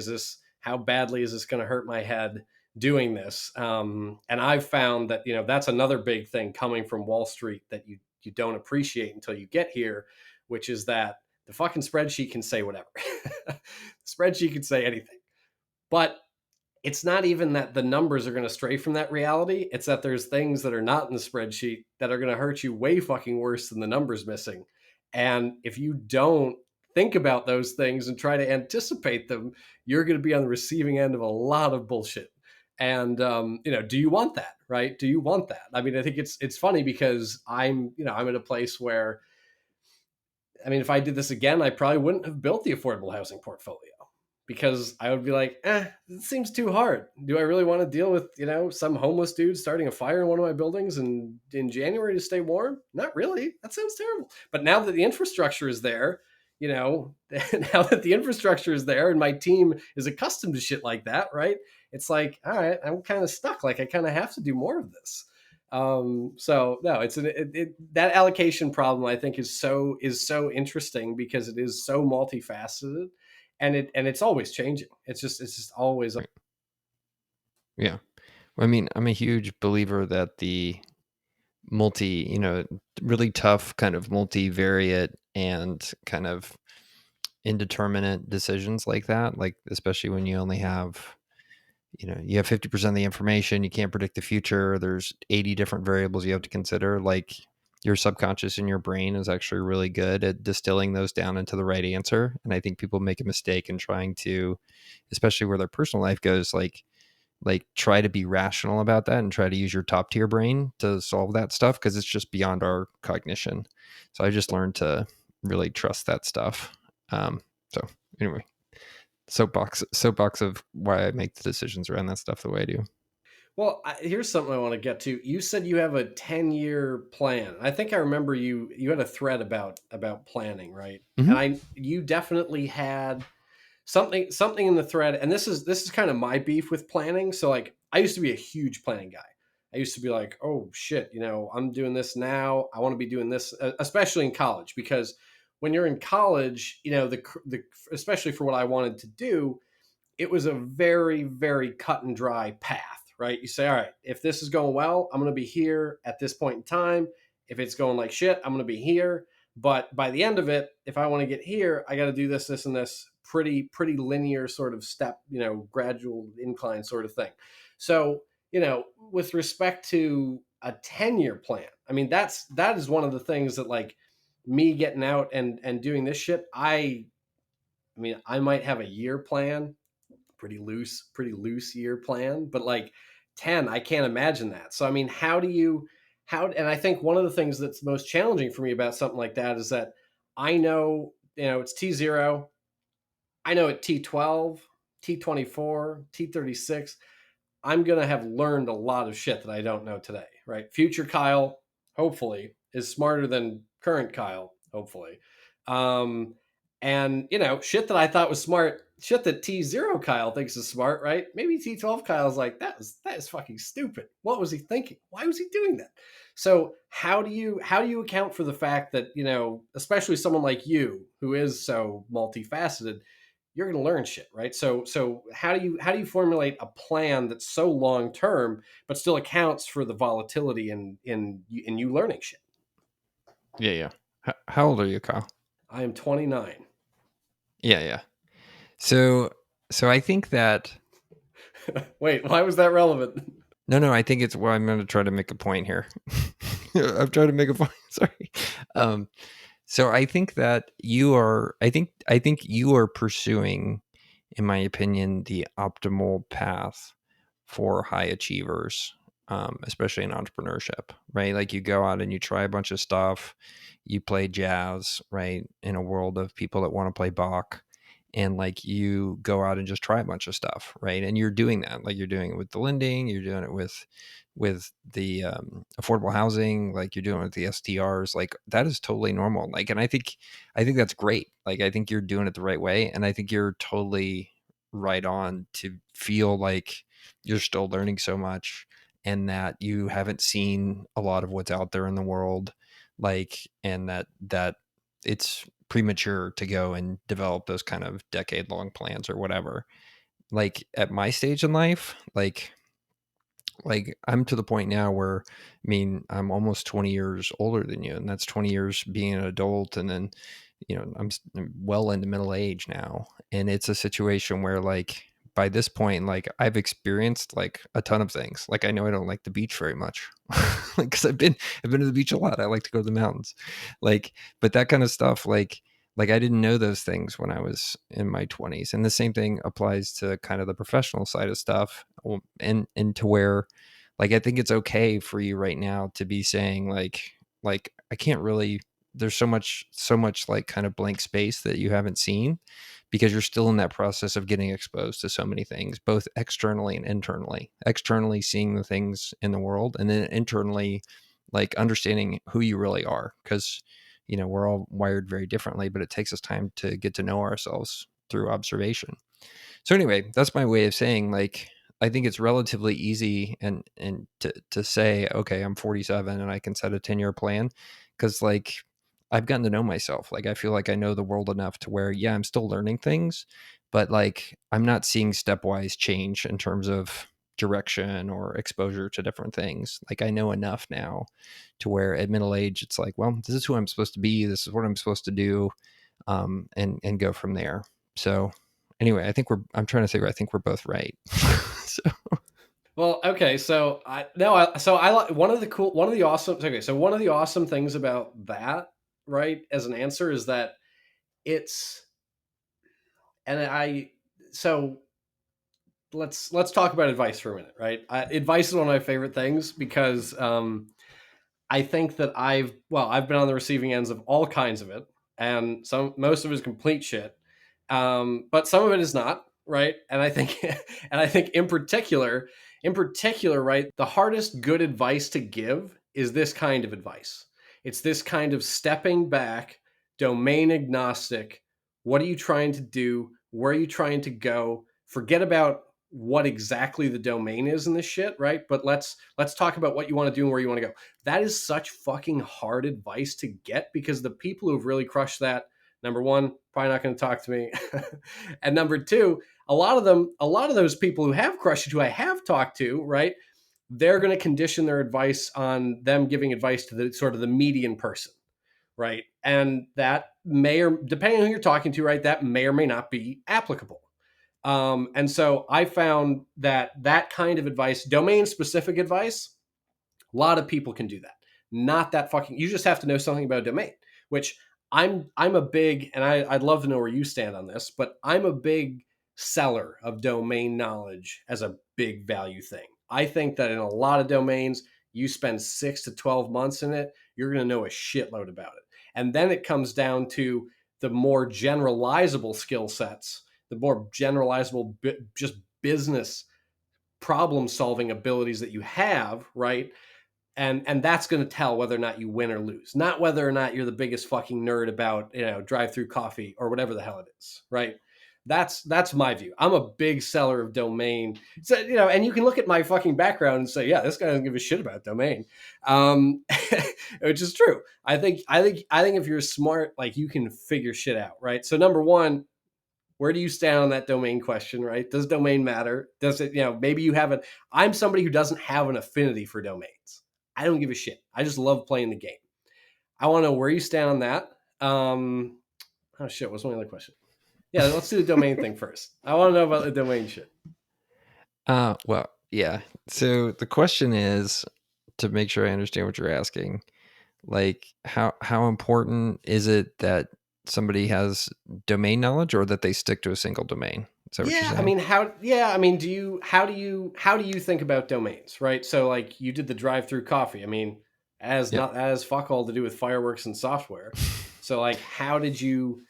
how badly is this going to hurt my head doing this? And I've found that, that's another big thing coming from Wall Street that you don't appreciate until you get here, which is that the fucking spreadsheet can say whatever. The spreadsheet can say anything. But it's not even that the numbers are going to stray from that reality. It's that there's things that are not in the spreadsheet that are going to hurt you way fucking worse than the numbers missing. And if you don't think about those things and try to anticipate them, you're going to be on the receiving end of a lot of bullshit. And do you want that? Right? Do you want that? I mean, I think it's funny because I'm at a place where, I mean, if I did this again, I probably wouldn't have built the affordable housing portfolio because I would be like, it seems too hard. Do I really want to deal with, some homeless dude starting a fire in one of my buildings in January to stay warm? Not really. That sounds terrible. But now that the infrastructure is there, now that the infrastructure is there and my team is accustomed to shit like that, right? It's like, all right, I'm kind of stuck. Like I kind of have to do more of this. So no, that allocation problem I think is so interesting because it is so multifaceted, and it's always changing. It's just always. Right. Yeah. I mean, I'm a huge believer that the really tough kind of multivariate and kind of indeterminate decisions like that, like especially when you only have, you have 50% of the information, you can't predict the future, there's 80 different variables you have to consider. Like your subconscious in your brain is actually really good at distilling those down into the right answer. And I think people make a mistake in trying to, especially where their personal life goes, like try to be rational about that and try to use your top tier brain to solve that stuff because it's just beyond our cognition. So I just learned to really trust that stuff. So anyway, soapbox of why I make the decisions around that stuff the way I do. Well, here's something I want to get to. You said you have a 10-year plan. I think I remember you had a thread about planning, right? Mm-hmm. And you definitely had something in the thread, and this is kind of my beef with planning. So like I used to be a huge planning guy. I used to be like, oh shit, I'm doing this now. I want to be doing this, especially in college, because when you're in college, the especially for what I wanted to do, it was a very, very cut and dry path, right? You say, all right, if this is going well, I'm going to be here at this point in time. If it's going like shit, I'm going to be here. But by the end of it, if I want to get here, I got to do this, this, and this pretty linear sort of step, gradual incline sort of thing. So, with respect to a 10-year plan, I mean, that is one of the things that like me getting out and doing this shit, I mean, I might have a year plan, pretty loose year plan, but like 10, I can't imagine that. So I mean, and I think one of the things that's most challenging for me about something like that is that I know, it's T0, I know at T12, T24, T36, I'm going to have learned a lot of shit that I don't know today, right? Future Kyle, hopefully, is smarter than current Kyle, hopefully. Um, and, shit that I thought was smart, shit that T0 Kyle thinks is smart, right? Maybe T12 Kyle's like, that is fucking stupid. What was he thinking? Why was he doing that? So how do you account for the fact that, especially someone like you who is so multifaceted, you're going to learn shit, right? So how do you formulate a plan that's so long term but still accounts for the volatility in you learning shit? Yeah, yeah. How old are you, Kyle? I am 29. Yeah, yeah. So, so I think that Wait, why was that relevant? no, I think it's well. I'm going to try to make a point here. I'm trying to make a point. Sorry. Um, so I think that you are. I think you are pursuing, in my opinion, the optimal path for high achievers, especially in entrepreneurship. Right? Like you go out and you try a bunch of stuff. You play jazz, right? In a world of people that want to play Bach, and like you go out and just try a bunch of stuff, right? And you're doing that, like you're doing it with the lending, you're doing it with the affordable housing, like you're doing it with the STRs, like that is totally normal. Like, and I think that's great. Like, I think you're doing it the right way, and I think you're totally right on to feel like you're still learning so much, and that you haven't seen a lot of what's out there in the world, like, and that it's premature to go and develop those kind of decade long plans or whatever. Like at my stage in life, like I'm to the point now where I mean I'm almost 20 years older than you, and that's 20 years being an adult, and then I'm well into middle age now, and it's a situation where like by this point like I've experienced like a ton of things. Like I know I don't like the beach very much like because I've been to the beach a lot. I like to go to the mountains, like, but that kind of stuff like I didn't know those things when I was in my 20s. And the same thing applies to kind of the professional side of stuff. And to where like I think it's okay for you right now to be saying like I can't really, there's so much like kind of blank space that you haven't seen because you're still in that process of getting exposed to so many things, both externally and internally. Externally seeing the things in the world, and then internally like understanding who you really are, because we're all wired very differently, but it takes us time to get to know ourselves through observation. So anyway, that's my way of saying like I think it's relatively easy and to say, okay, I'm 47 and I can set a 10-year plan, because like I've gotten to know myself. Like I feel like I know the world enough to where yeah, I'm still learning things, but like I'm not seeing stepwise change in terms of direction or exposure to different things. Like I know enough now to where at middle age it's like, well, this is who I'm supposed to be, this is what I'm supposed to do, and go from there. So anyway, I'm trying to figure, I think we're both right. So Well, okay, so I like one of the awesome okay, so one of the awesome things about that, right, as an answer is that it's and I so let's talk about advice for a minute, right? Advice is one of my favorite things because I think that I've been on the receiving ends of all kinds of it, and most of it is complete shit, but some of it is not, right? And I think and I think in particular, right, the hardest good advice to give is this kind of advice. It's this kind of stepping back, domain agnostic. What are you trying to do? Where are you trying to go? Forget about what exactly the domain is in this shit, right? But let's talk about what you want to do and where you want to go. That is such fucking hard advice to get, because the people who've really crushed that, number one, probably not going to talk to me. And number two, a lot of those people who have crushed it, who I have talked to, right? They're going to condition their advice on them giving advice to the sort of the median person, right? And that may, or depending on who you're talking to, right, that may or may not be applicable. And so I found that that kind of advice, domain specific advice, a lot of people can do that. Not that fucking. You just have to know something about a domain, which I'm a big, and I'd love to know where you stand on this, but I'm a big seller of domain knowledge as a big value thing. I think that in a lot of domains, you spend 6 to 12 months in it, you're going to know a shitload about it. And then it comes down to the more generalizable skill sets, the more generalizable just business problem solving abilities that you have, right? And that's going to tell whether or not you win or lose, not whether or not you're the biggest fucking nerd about, drive through coffee or whatever the hell it is, right? That's my view. I'm a big seller of domain. So, and you can look at my fucking background and say, yeah, this guy doesn't give a shit about domain. Which is true. I think if you're smart, like, you can figure shit out, right? So number one, where do you stand on that domain question, right? Does domain matter? Does it, maybe you haven't. I'm somebody who doesn't have an affinity for domains. I don't give a shit. I just love playing the game. I want to know where you stand on that. Oh shit, what's my other question? Yeah, let's do the domain thing first. I want to know about the domain shit. Well, yeah. So the question is, to make sure I understand what you're asking, like how important is it that somebody has domain knowledge, or that they stick to a single domain? Is that what you're Yeah, I saying? mean, how do you think about domains, right? So, like, you did the drive-through coffee. I mean, as Yep. not as fuck all to do with fireworks and software. So, like, how did you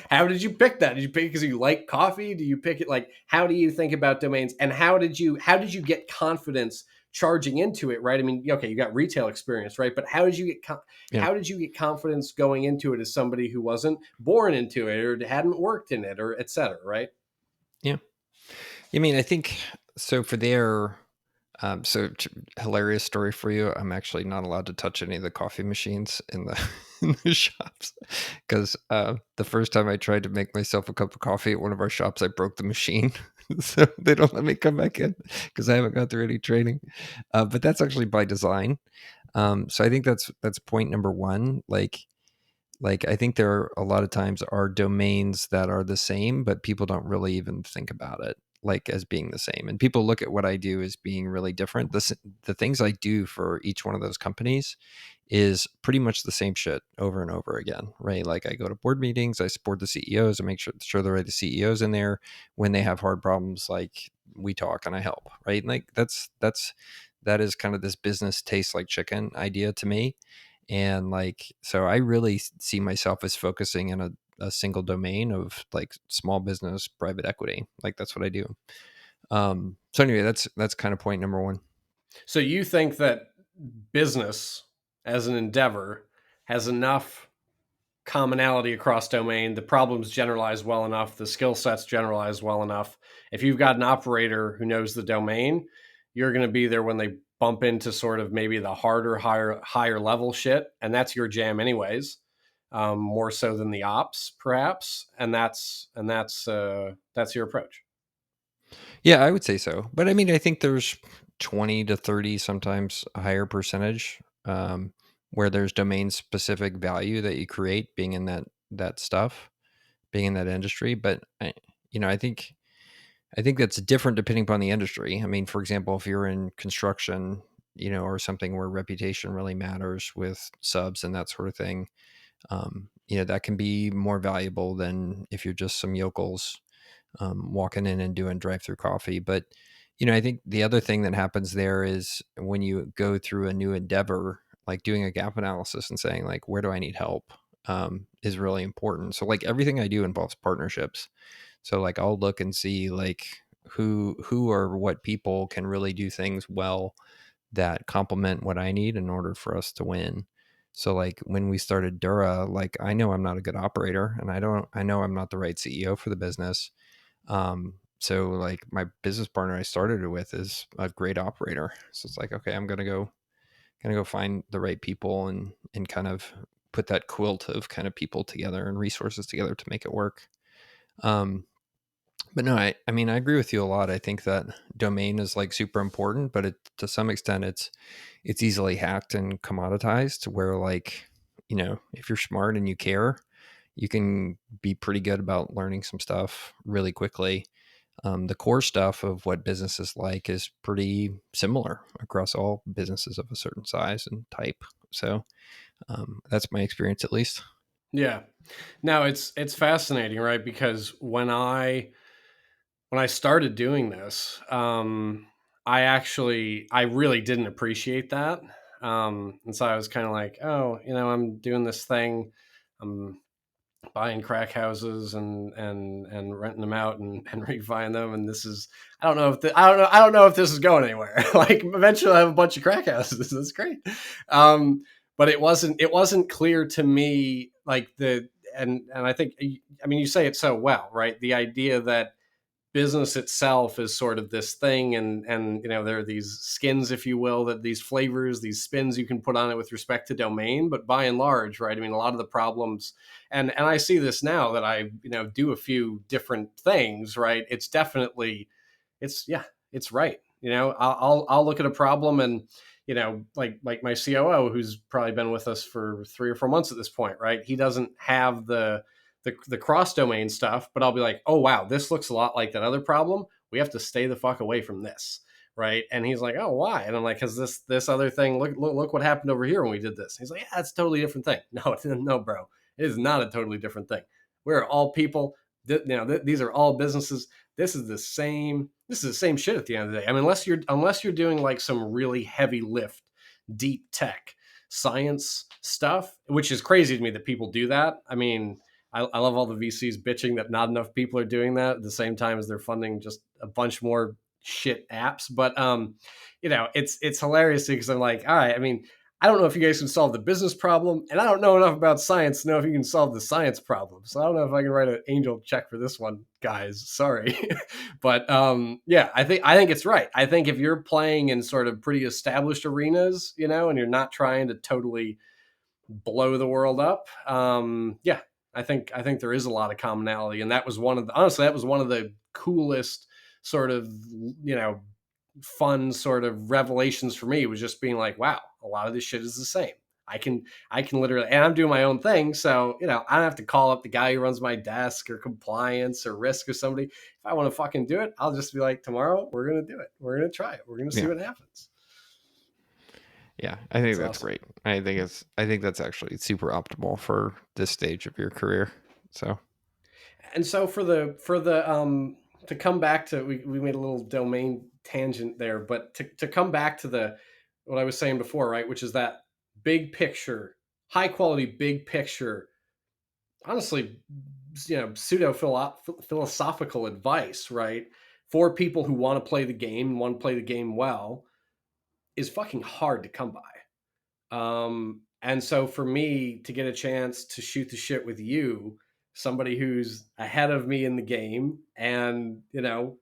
how did you pick that? Did you pick it because you like coffee? Do you pick it, like, how do you think about domains, and how did you get confidence charging into it, right? I mean, okay, you got retail experience, right? But Yeah. how did you get confidence going into it as somebody who wasn't born into it or hadn't worked in it, or et cetera, right? Yeah. I mean, I think so. For their hilarious story for you. I'm actually not allowed to touch any of the coffee machines in the in the shops, because the first time I tried to make myself a cup of coffee at one of our shops, I broke the machine. So they don't let me come back in because I haven't gone through any training. But that's actually by design. So I think that's point number one. Like I think there are a lot of times are domains that are the same, but people don't really even think about it like as being the same. And people look at what I do as being really different. The things I do for each one of those companies is pretty much the same shit over and over again, right? Like I go to board meetings, I support the CEOs, I make sure there are the CEOs in there when they have hard problems. Like we talk and I help, right? Like that is kind of this business tastes like chicken idea to me. And like, so I really see myself as focusing in a single domain of like small business, private equity. Like that's what I do. So anyway, that's kind of point number one. So you think that business as an endeavor has enough commonality across domain, the problems generalize well enough, the skill sets generalize well enough. If you've got an operator who knows the domain, you're going to be there when they bump into sort of maybe the harder, higher level shit, and that's your jam anyways. More so than the ops, perhaps, and that's your approach. Yeah, I would say so. But I mean, I think there's 20 to 30, sometimes a higher percentage, where there's domain specific value that you create being in that stuff, being in that industry. But I think that's different depending upon the industry. I mean, for example, if you're in construction, or something where reputation really matters with subs and that sort of thing, that can be more valuable than if you're just some yokels walking in and doing drive-through coffee. But I think the other thing that happens there is when you go through a new endeavor, like doing a gap analysis and saying like, where do I need help, is really important. So like everything I do involves partnerships. So like I'll look and see like who or what people can really do things well that complement what I need in order for us to win. So like when we started Dura, like I know I'm not a good operator and I know I'm not the right CEO for the business. So like my business partner I started it with is a great operator. So it's like, okay, I'm gonna go find the right people and kind of put that quilt of kind of people together and resources together to make it work. Um, but no, I mean, I agree with you a lot. I think that domain is like super important, but to some extent it's easily hacked and commoditized where like, if you're smart and you care, you can be pretty good about learning some stuff really quickly. The core stuff of what business is like is pretty similar across all businesses of a certain size and type. So that's my experience, at least. Yeah. Now it's fascinating, right? Because when I started doing this, I really didn't appreciate that. And so I was kind of like, oh, I'm doing this thing. I'm buying crack houses and renting them out and refining them. And this is, I don't know if this is going anywhere. Like eventually I have a bunch of crack houses. That's great. But it wasn't clear to me like and I think, I mean, you say it so well, right? The idea that business itself is sort of this thing, and there are these skins, if you will, that these flavors, these spins you can put on it with respect to domain. But by and large, right, I mean, a lot of the problems, and I see this now that I do a few different things, right? It's definitely, yeah, it's right. I'll look at a problem, and like my COO, who's probably been with us for 3 or 4 months at this point, right? He doesn't have the cross domain stuff, but I'll be like, oh wow, this looks a lot like that other problem. We have to stay the fuck away from this, right? And he's like, oh, why? And I'm like, because this other thing, look what happened over here when we did this. He's like, yeah, it's a totally different thing. No, no, bro, it is not a totally different thing. We're all people. These are all businesses. This is the same. This is the same shit at the end of the day. I mean, unless you're doing like some really heavy lift, deep tech science stuff, which is crazy to me that people do that. I mean, I love all the VCs bitching that not enough people are doing that at the same time as they're funding just a bunch more shit apps. But it's hilarious because I'm like, all right, I mean, I don't know if you guys can solve the business problem, and I don't know enough about science to know if you can solve the science problem. So I don't know if I can write an angel check for this one, guys. Sorry, but yeah, I think it's right. I think if you're playing in sort of pretty established arenas, and you're not trying to totally blow the world up, yeah, I think there is a lot of commonality, and that was honestly that was one of the coolest sort of fun sort of revelations for me, was just being like, wow, a lot of this shit is the same. I can literally, and I'm doing my own thing, so I don't have to call up the guy who runs my desk or compliance or risk or somebody. If I want to fucking do it, I'll just be like, tomorrow we're gonna do it. We're gonna try it. We're gonna see Yeah. what happens. Yeah. I think It's that's awesome. great. I think that's actually super optimal for this stage of your career. So, And so for the to come back to, we made a little domain tangent there, but to come back to the what I was saying before, right, which is that big picture, high quality big picture, honestly, pseudo philosophical advice, right, for people who want to play the game and want to play the game well, is fucking hard to come by. And so for me to get a chance to shoot the shit with you, somebody who's ahead of me in the game and,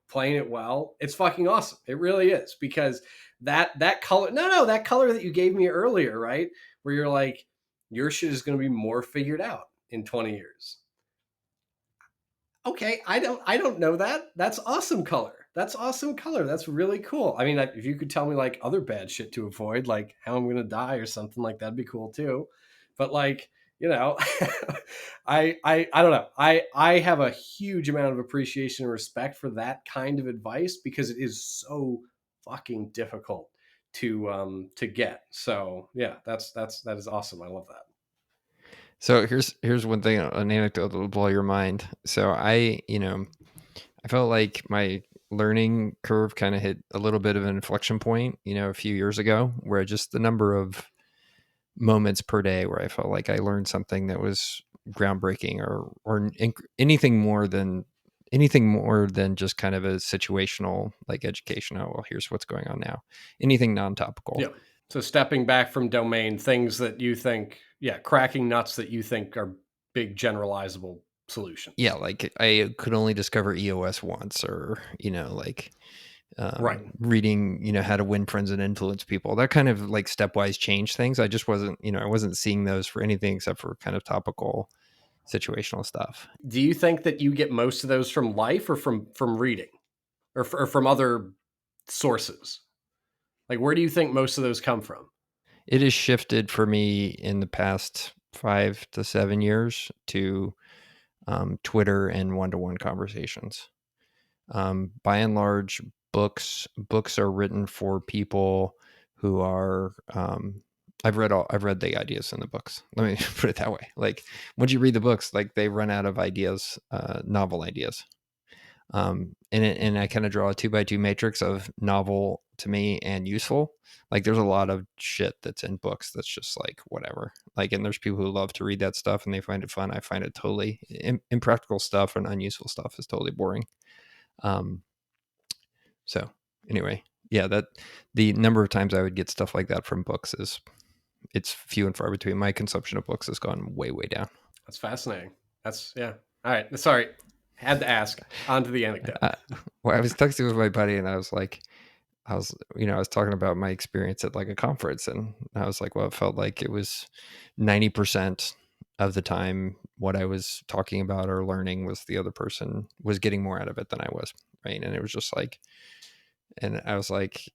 playing it well, it's fucking awesome. It really is, because that color, no, that color that you gave me earlier, right? Where you're like, your shit is going to be more figured out in 20 years. Okay, I don't know that. That's awesome color. That's awesome color. That's really cool. I mean, if you could tell me like other bad shit to avoid, like how I'm gonna die or something, like that'd be cool too. But like, I don't know. I have a huge amount of appreciation and respect for that kind of advice, because it is so fucking difficult to get. So yeah, that is awesome. I love that. so here's one thing, an anecdote that will blow your mind. So I felt like my learning curve kind of hit a little bit of an inflection point, a few years ago, where just the number of moments per day where I felt like I learned something that was groundbreaking or anything more than just kind of a situational like education. Oh, well, here's what's going on now. Anything non-topical. Yeah. So stepping back from domain, things that you think, yeah, cracking nuts that you think are big generalizable solutions. Yeah, like I could only discover EOS once, or like Right. reading, how to win friends and influence people. That kind of like stepwise change things. I just wasn't, I wasn't seeing those for anything except for kind of topical situational stuff. Do you think that you get most of those from life or from reading or from other sources? Like, where do you think most of those come from? It has shifted for me in the past 5 to 7 years to Twitter and one-to-one conversations. By and large, books are written for people who are. I've read the ideas in the books. Let me put it that way. Like once you read the books, like they run out of ideas, novel ideas. And I kind of draw a 2x2 matrix of novel to me and useful. Like there's a lot of shit that's in books that's just like whatever. Like, and there's people who love to read that stuff and they find it fun. I find it totally impractical stuff and unuseful stuff is totally boring. Um, so anyway, yeah, that the number of times I would get stuff like that from books it's few and far between. My consumption of books has gone way, way down. That's fascinating. That's yeah. All right. Sorry, had to ask. On to the anecdote. Uh, well, I was texting with my buddy and I was like, I was talking about my experience at like a conference, and I was like, well, it felt like it was 90% of the time what I was talking about or learning was the other person was getting more out of it than I was. Right. And it was just like, and I was like,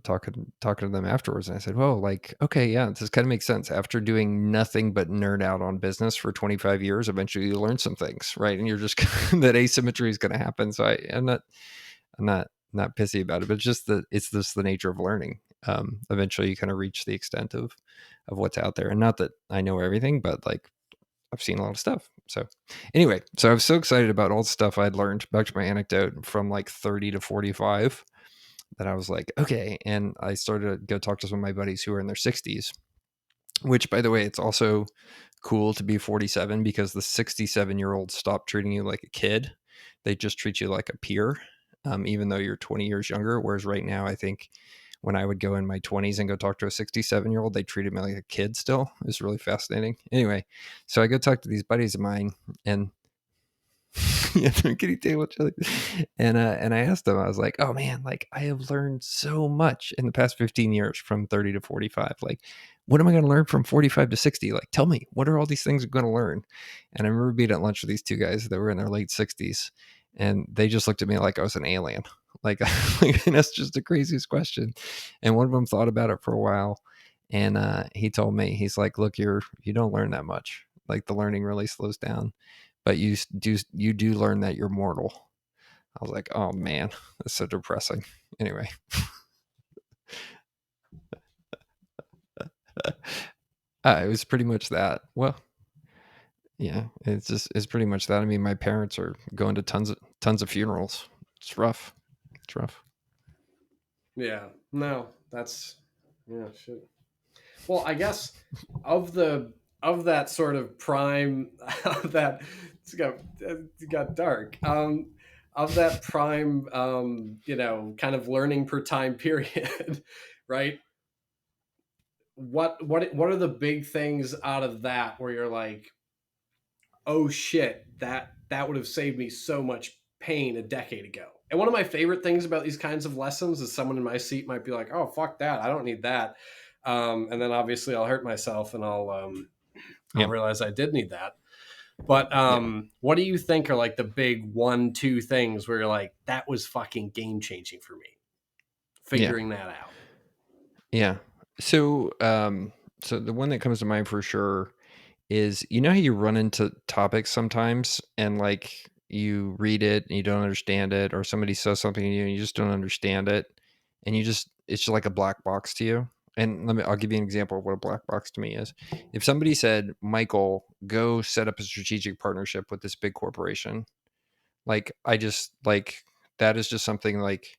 talking to them afterwards, and I said, well, like, okay, yeah, this kind of makes sense. After doing nothing but nerd out on business for 25 years, eventually you learn some things, right? And you're just that asymmetry is going to happen. So I'm not pissy about it, but it's just that it's just the nature of learning. Eventually you kind of reach the extent of what's out there, and not that I know everything, but like I've seen a lot of stuff. So anyway, so I was so excited about all the stuff I'd learned. Back to my anecdote, from like 30 to 45, that I was like, okay. And I started to go talk to some of my buddies who are in their 60s, which, by the way, it's also cool to be 47 because the 67-year-olds stop treating you like a kid. They just treat you like a peer, even though you're 20 years younger. Whereas right now, I think when I would go in my 20s and go talk to a 67-year-old, they treated me like a kid still. It was really fascinating. Anyway, so I go talk to these buddies of mine, and yeah, they're getting table chili. And I asked them, I was like, oh man, like I have learned so much in the past 15 years from 30 to 45. Like, what am I going to learn from 45 to 60? Like, tell me, what are all these things I'm going to learn? And I remember being at lunch with these two guys that were in their late 60s, and they just looked at me like I was an alien. Like, like that's just the craziest question. And one of them thought about it for a while, and he told me, he's like, look, you don't learn that much. Like the learning really slows down, but you do learn that you're mortal. I was like, oh man, that's so depressing. Anyway, it was pretty much that. Well, yeah, it's pretty much that. I mean, my parents are going to tons of funerals. It's rough. It's rough. Yeah. No, that's yeah, shit. Well, I guess of the of that sort of prime of that it got dark. Of that prime kind of learning per time period, right? What are the big things out of that where you're like, oh shit, that would have saved me so much pain a decade ago. And one of my favorite things about these kinds of lessons is someone in my seat might be like, oh fuck that, I don't need that. And then obviously I'll hurt myself and I'll Yeah, realize I did need that. But yeah, what do you think are like the big 1, 2 things where you're like, that was fucking game changing for me, yeah, figuring that out? yeah. So, so the one that comes to mind for sure is, how you run into topics sometimes, and like you read it and you don't understand it, or somebody says something to you and you just don't understand it, and it's just like a black box to you. And I'll give you an example of what a black box to me is. If somebody said, Michael, go set up a strategic partnership with this big corporation, like I just like that is just something like,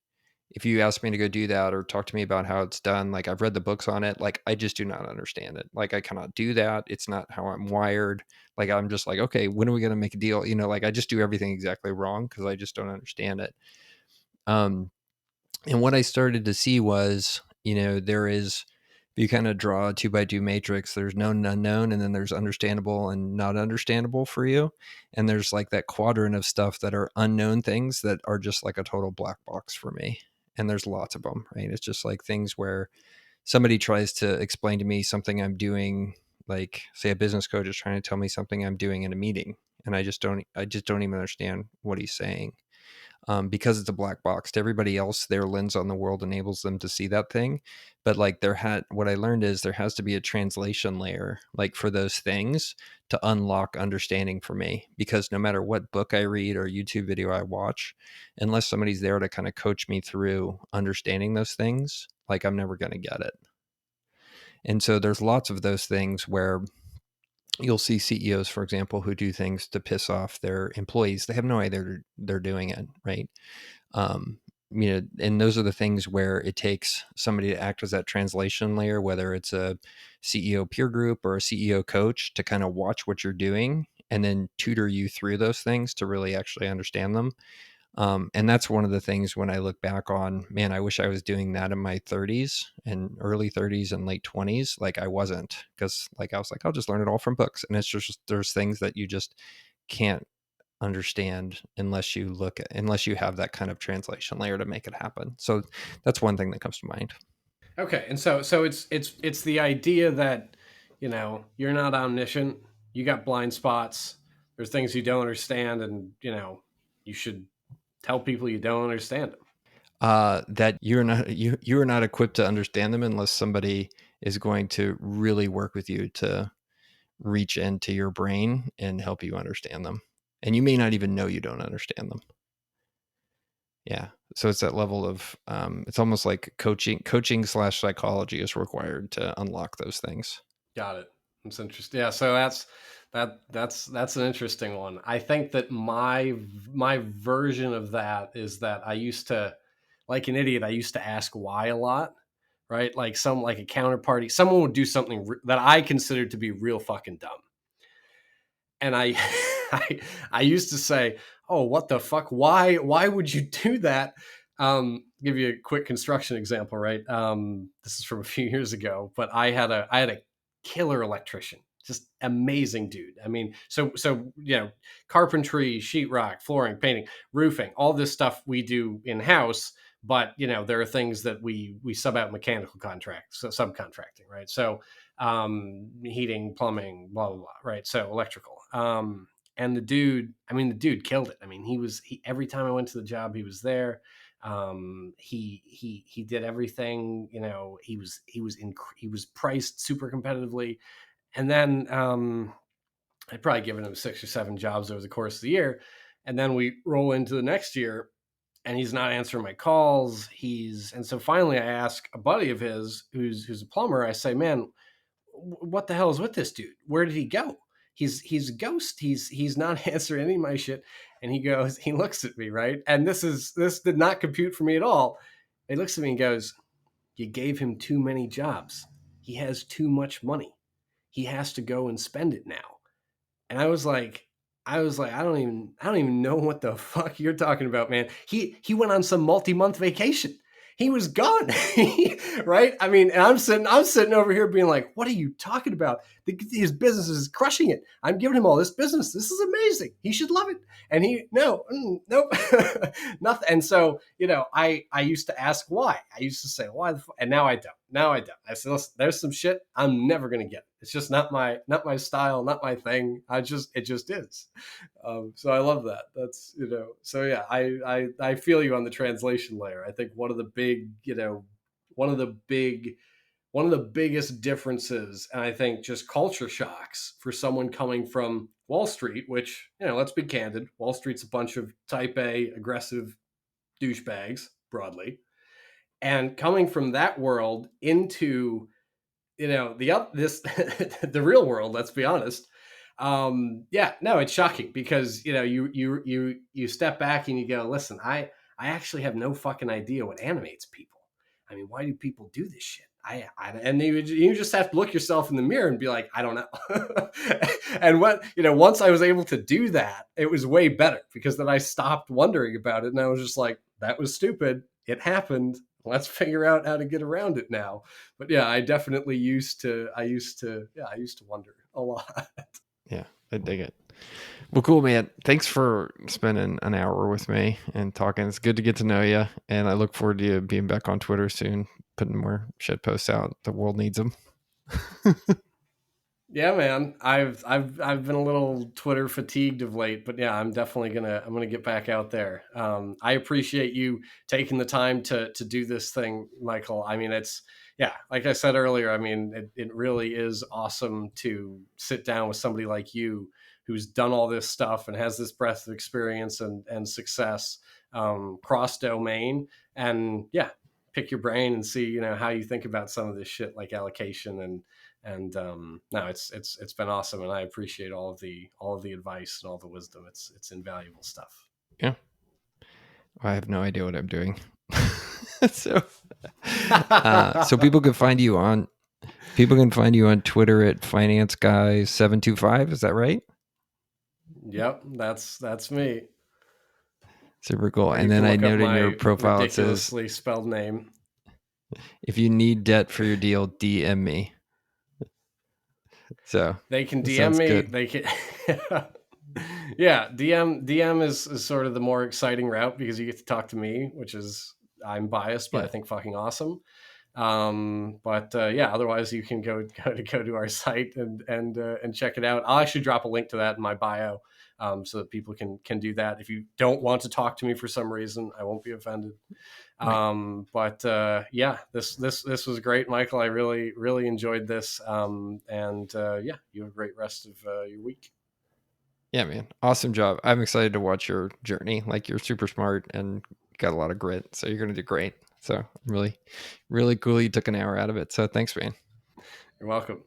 if you ask me to go do that or talk to me about how it's done, like I've read the books on it, like I just do not understand it. Like I cannot do that. It's not how I'm wired. Like I'm just like, okay, when are we going to make a deal? Like I just do everything exactly wrong because I just don't understand it. Um, and what I started to see was, there is You kind of draw a 2 by 2 matrix. There's known and unknown, and then there's understandable and not understandable for you. And there's like that quadrant of stuff that are unknown things that are just like a total black box for me. And there's lots of them, right? It's just like things where somebody tries to explain to me something I'm doing, like say a business coach is trying to tell me something I'm doing in a meeting, and I just don't even understand what he's saying, because it's a black box to everybody else. Their lens on the world enables them to see that thing, but like what I learned is there has to be a translation layer, like for those things to unlock understanding for me, because no matter what book I read or YouTube video I watch, unless somebody's there to kind of coach me through understanding those things, like I'm never going to get it. And so there's lots of those things where you'll see CEOs, for example, who do things to piss off their employees. They have no idea they're doing it, right? Um, and those are the things where it takes somebody to act as that translation layer, whether it's a CEO peer group or a CEO coach, to kind of watch what you're doing and then tutor you through those things to really actually understand them. And that's one of the things when I look back on, man, I wish I was doing that in my 30s and early 30s and late 20s. Like I wasn't, because like I was like, I'll just learn it all from books. And it's just, there's things that you just can't understand unless you have that kind of translation layer to make it happen. So that's one thing that comes to mind. Okay, and so it's the idea that, you're not omniscient. You got blind spots. There's things you don't understand, and you should tell people you don't understand them. That you are not equipped to understand them unless somebody is going to really work with you to reach into your brain and help you understand them. And you may not even know you don't understand them. Yeah. So it's that level of, it's almost like coaching slash psychology is required to unlock those things. Got it. That's interesting. Yeah. So that's an interesting one. I think that my version of that is that I used to, like an idiot, I used to ask why a lot, right? Like a counterparty, someone would do something that I considered to be real fucking dumb, and I used to say, "Oh, what the fuck? Why would you do that?" Give you a quick construction example, right? This is from a few years ago, but I had a killer electrician, just amazing dude. I mean, so carpentry, sheetrock, flooring, painting, roofing, all this stuff we do in house. But there are things that we sub out mechanical contracts, so subcontracting, right? So heating, plumbing, blah blah blah, right? So electrical. And the dude killed it. I mean, he every time I went to the job, he was there. He did everything. He was priced super competitively, and then I'd probably given him 6 or 7 jobs over the course of the year, and then we roll into the next year, and he's not answering my calls. And so finally, I ask a buddy of his who's a plumber. I say, "Man, what the hell is with this dude? Where did he go? He's a ghost. He's not answering any of my shit." And he looks at me, right? And this did not compute for me at all. He looks at me and goes, "You gave him too many jobs. He has too much money. He has to go and spend it now." And I was like, I don't even know what the fuck you're talking about, man. He went on some multi-month vacation. He was gone. Right? I mean, and I'm sitting over here being like, what are you talking about? His business is crushing it. I'm giving him all this business. This is amazing. He should love it. And nope, nothing. And so, I used to ask why. I used to say, why the fuck? And now I don't. I said, listen, there's some shit I'm never gonna get. It's just not my style, not my thing. It just is. So I love that. So yeah, I feel you on the translation layer. I think one of the big one of the biggest differences, and I think just culture shocks for someone coming from Wall Street, which, let's be candid, Wall Street's a bunch of type A aggressive douchebags broadly, and coming from that world into the real world, let's be honest. Yeah, no, it's shocking because you step back and you go, listen, I actually have no fucking idea what animates people. I mean, why do people do this shit? And you just have to look yourself in the mirror and be like, I don't know. And once I was able to do that, it was way better, because then I stopped wondering about it, and I was just like, that was stupid. It happened. let's figure out how to get around it now. But yeah, I definitely used to wonder a lot. Yeah, I dig it. Well, cool, man. Thanks for spending an hour with me and talking. It's good to get to know you, and I look forward to you being back on Twitter soon, putting more shit posts out. The world needs them. Yeah, man. I've been a little Twitter fatigued of late, but yeah, I'm gonna get back out there. I appreciate you taking the time to do this thing, Michael. I mean, it's yeah, like I said earlier. I mean, it really is awesome to sit down with somebody like you who's done all this stuff and has this breadth of experience and success cross domain, and yeah, pick your brain and see how you think about some of this shit like allocation and no, it's been awesome, and I appreciate all of the advice and all the wisdom. It's invaluable stuff. Yeah, I have no idea what I'm doing. so, so people can find you on Twitter at Finance Guy 725. Is that right? Yep, that's me. Super cool. Or And you then can I look up noted in your my profile it says, ridiculously spelled name. if you need debt for your deal, DM me. So They can that DM sounds me. good. They can. Yeah, DM is sort of the more exciting route because you get to talk to me, which is I'm biased, but I Yeah. think fucking awesome. But yeah, otherwise you can go to our site and check it out. I'll actually drop a link to that in my bio, so that people can do that. If you don't want to talk to me for some reason, I won't be offended. Right. But yeah, this was great, Michael. I really enjoyed this. And yeah, you have a great rest of your week. Yeah, man. Awesome job. I'm excited to watch your journey. Like, you're super smart and got a lot of grit. So you're going to do great. So I'm really, really cool you took an hour out of it. So thanks, man. You're welcome.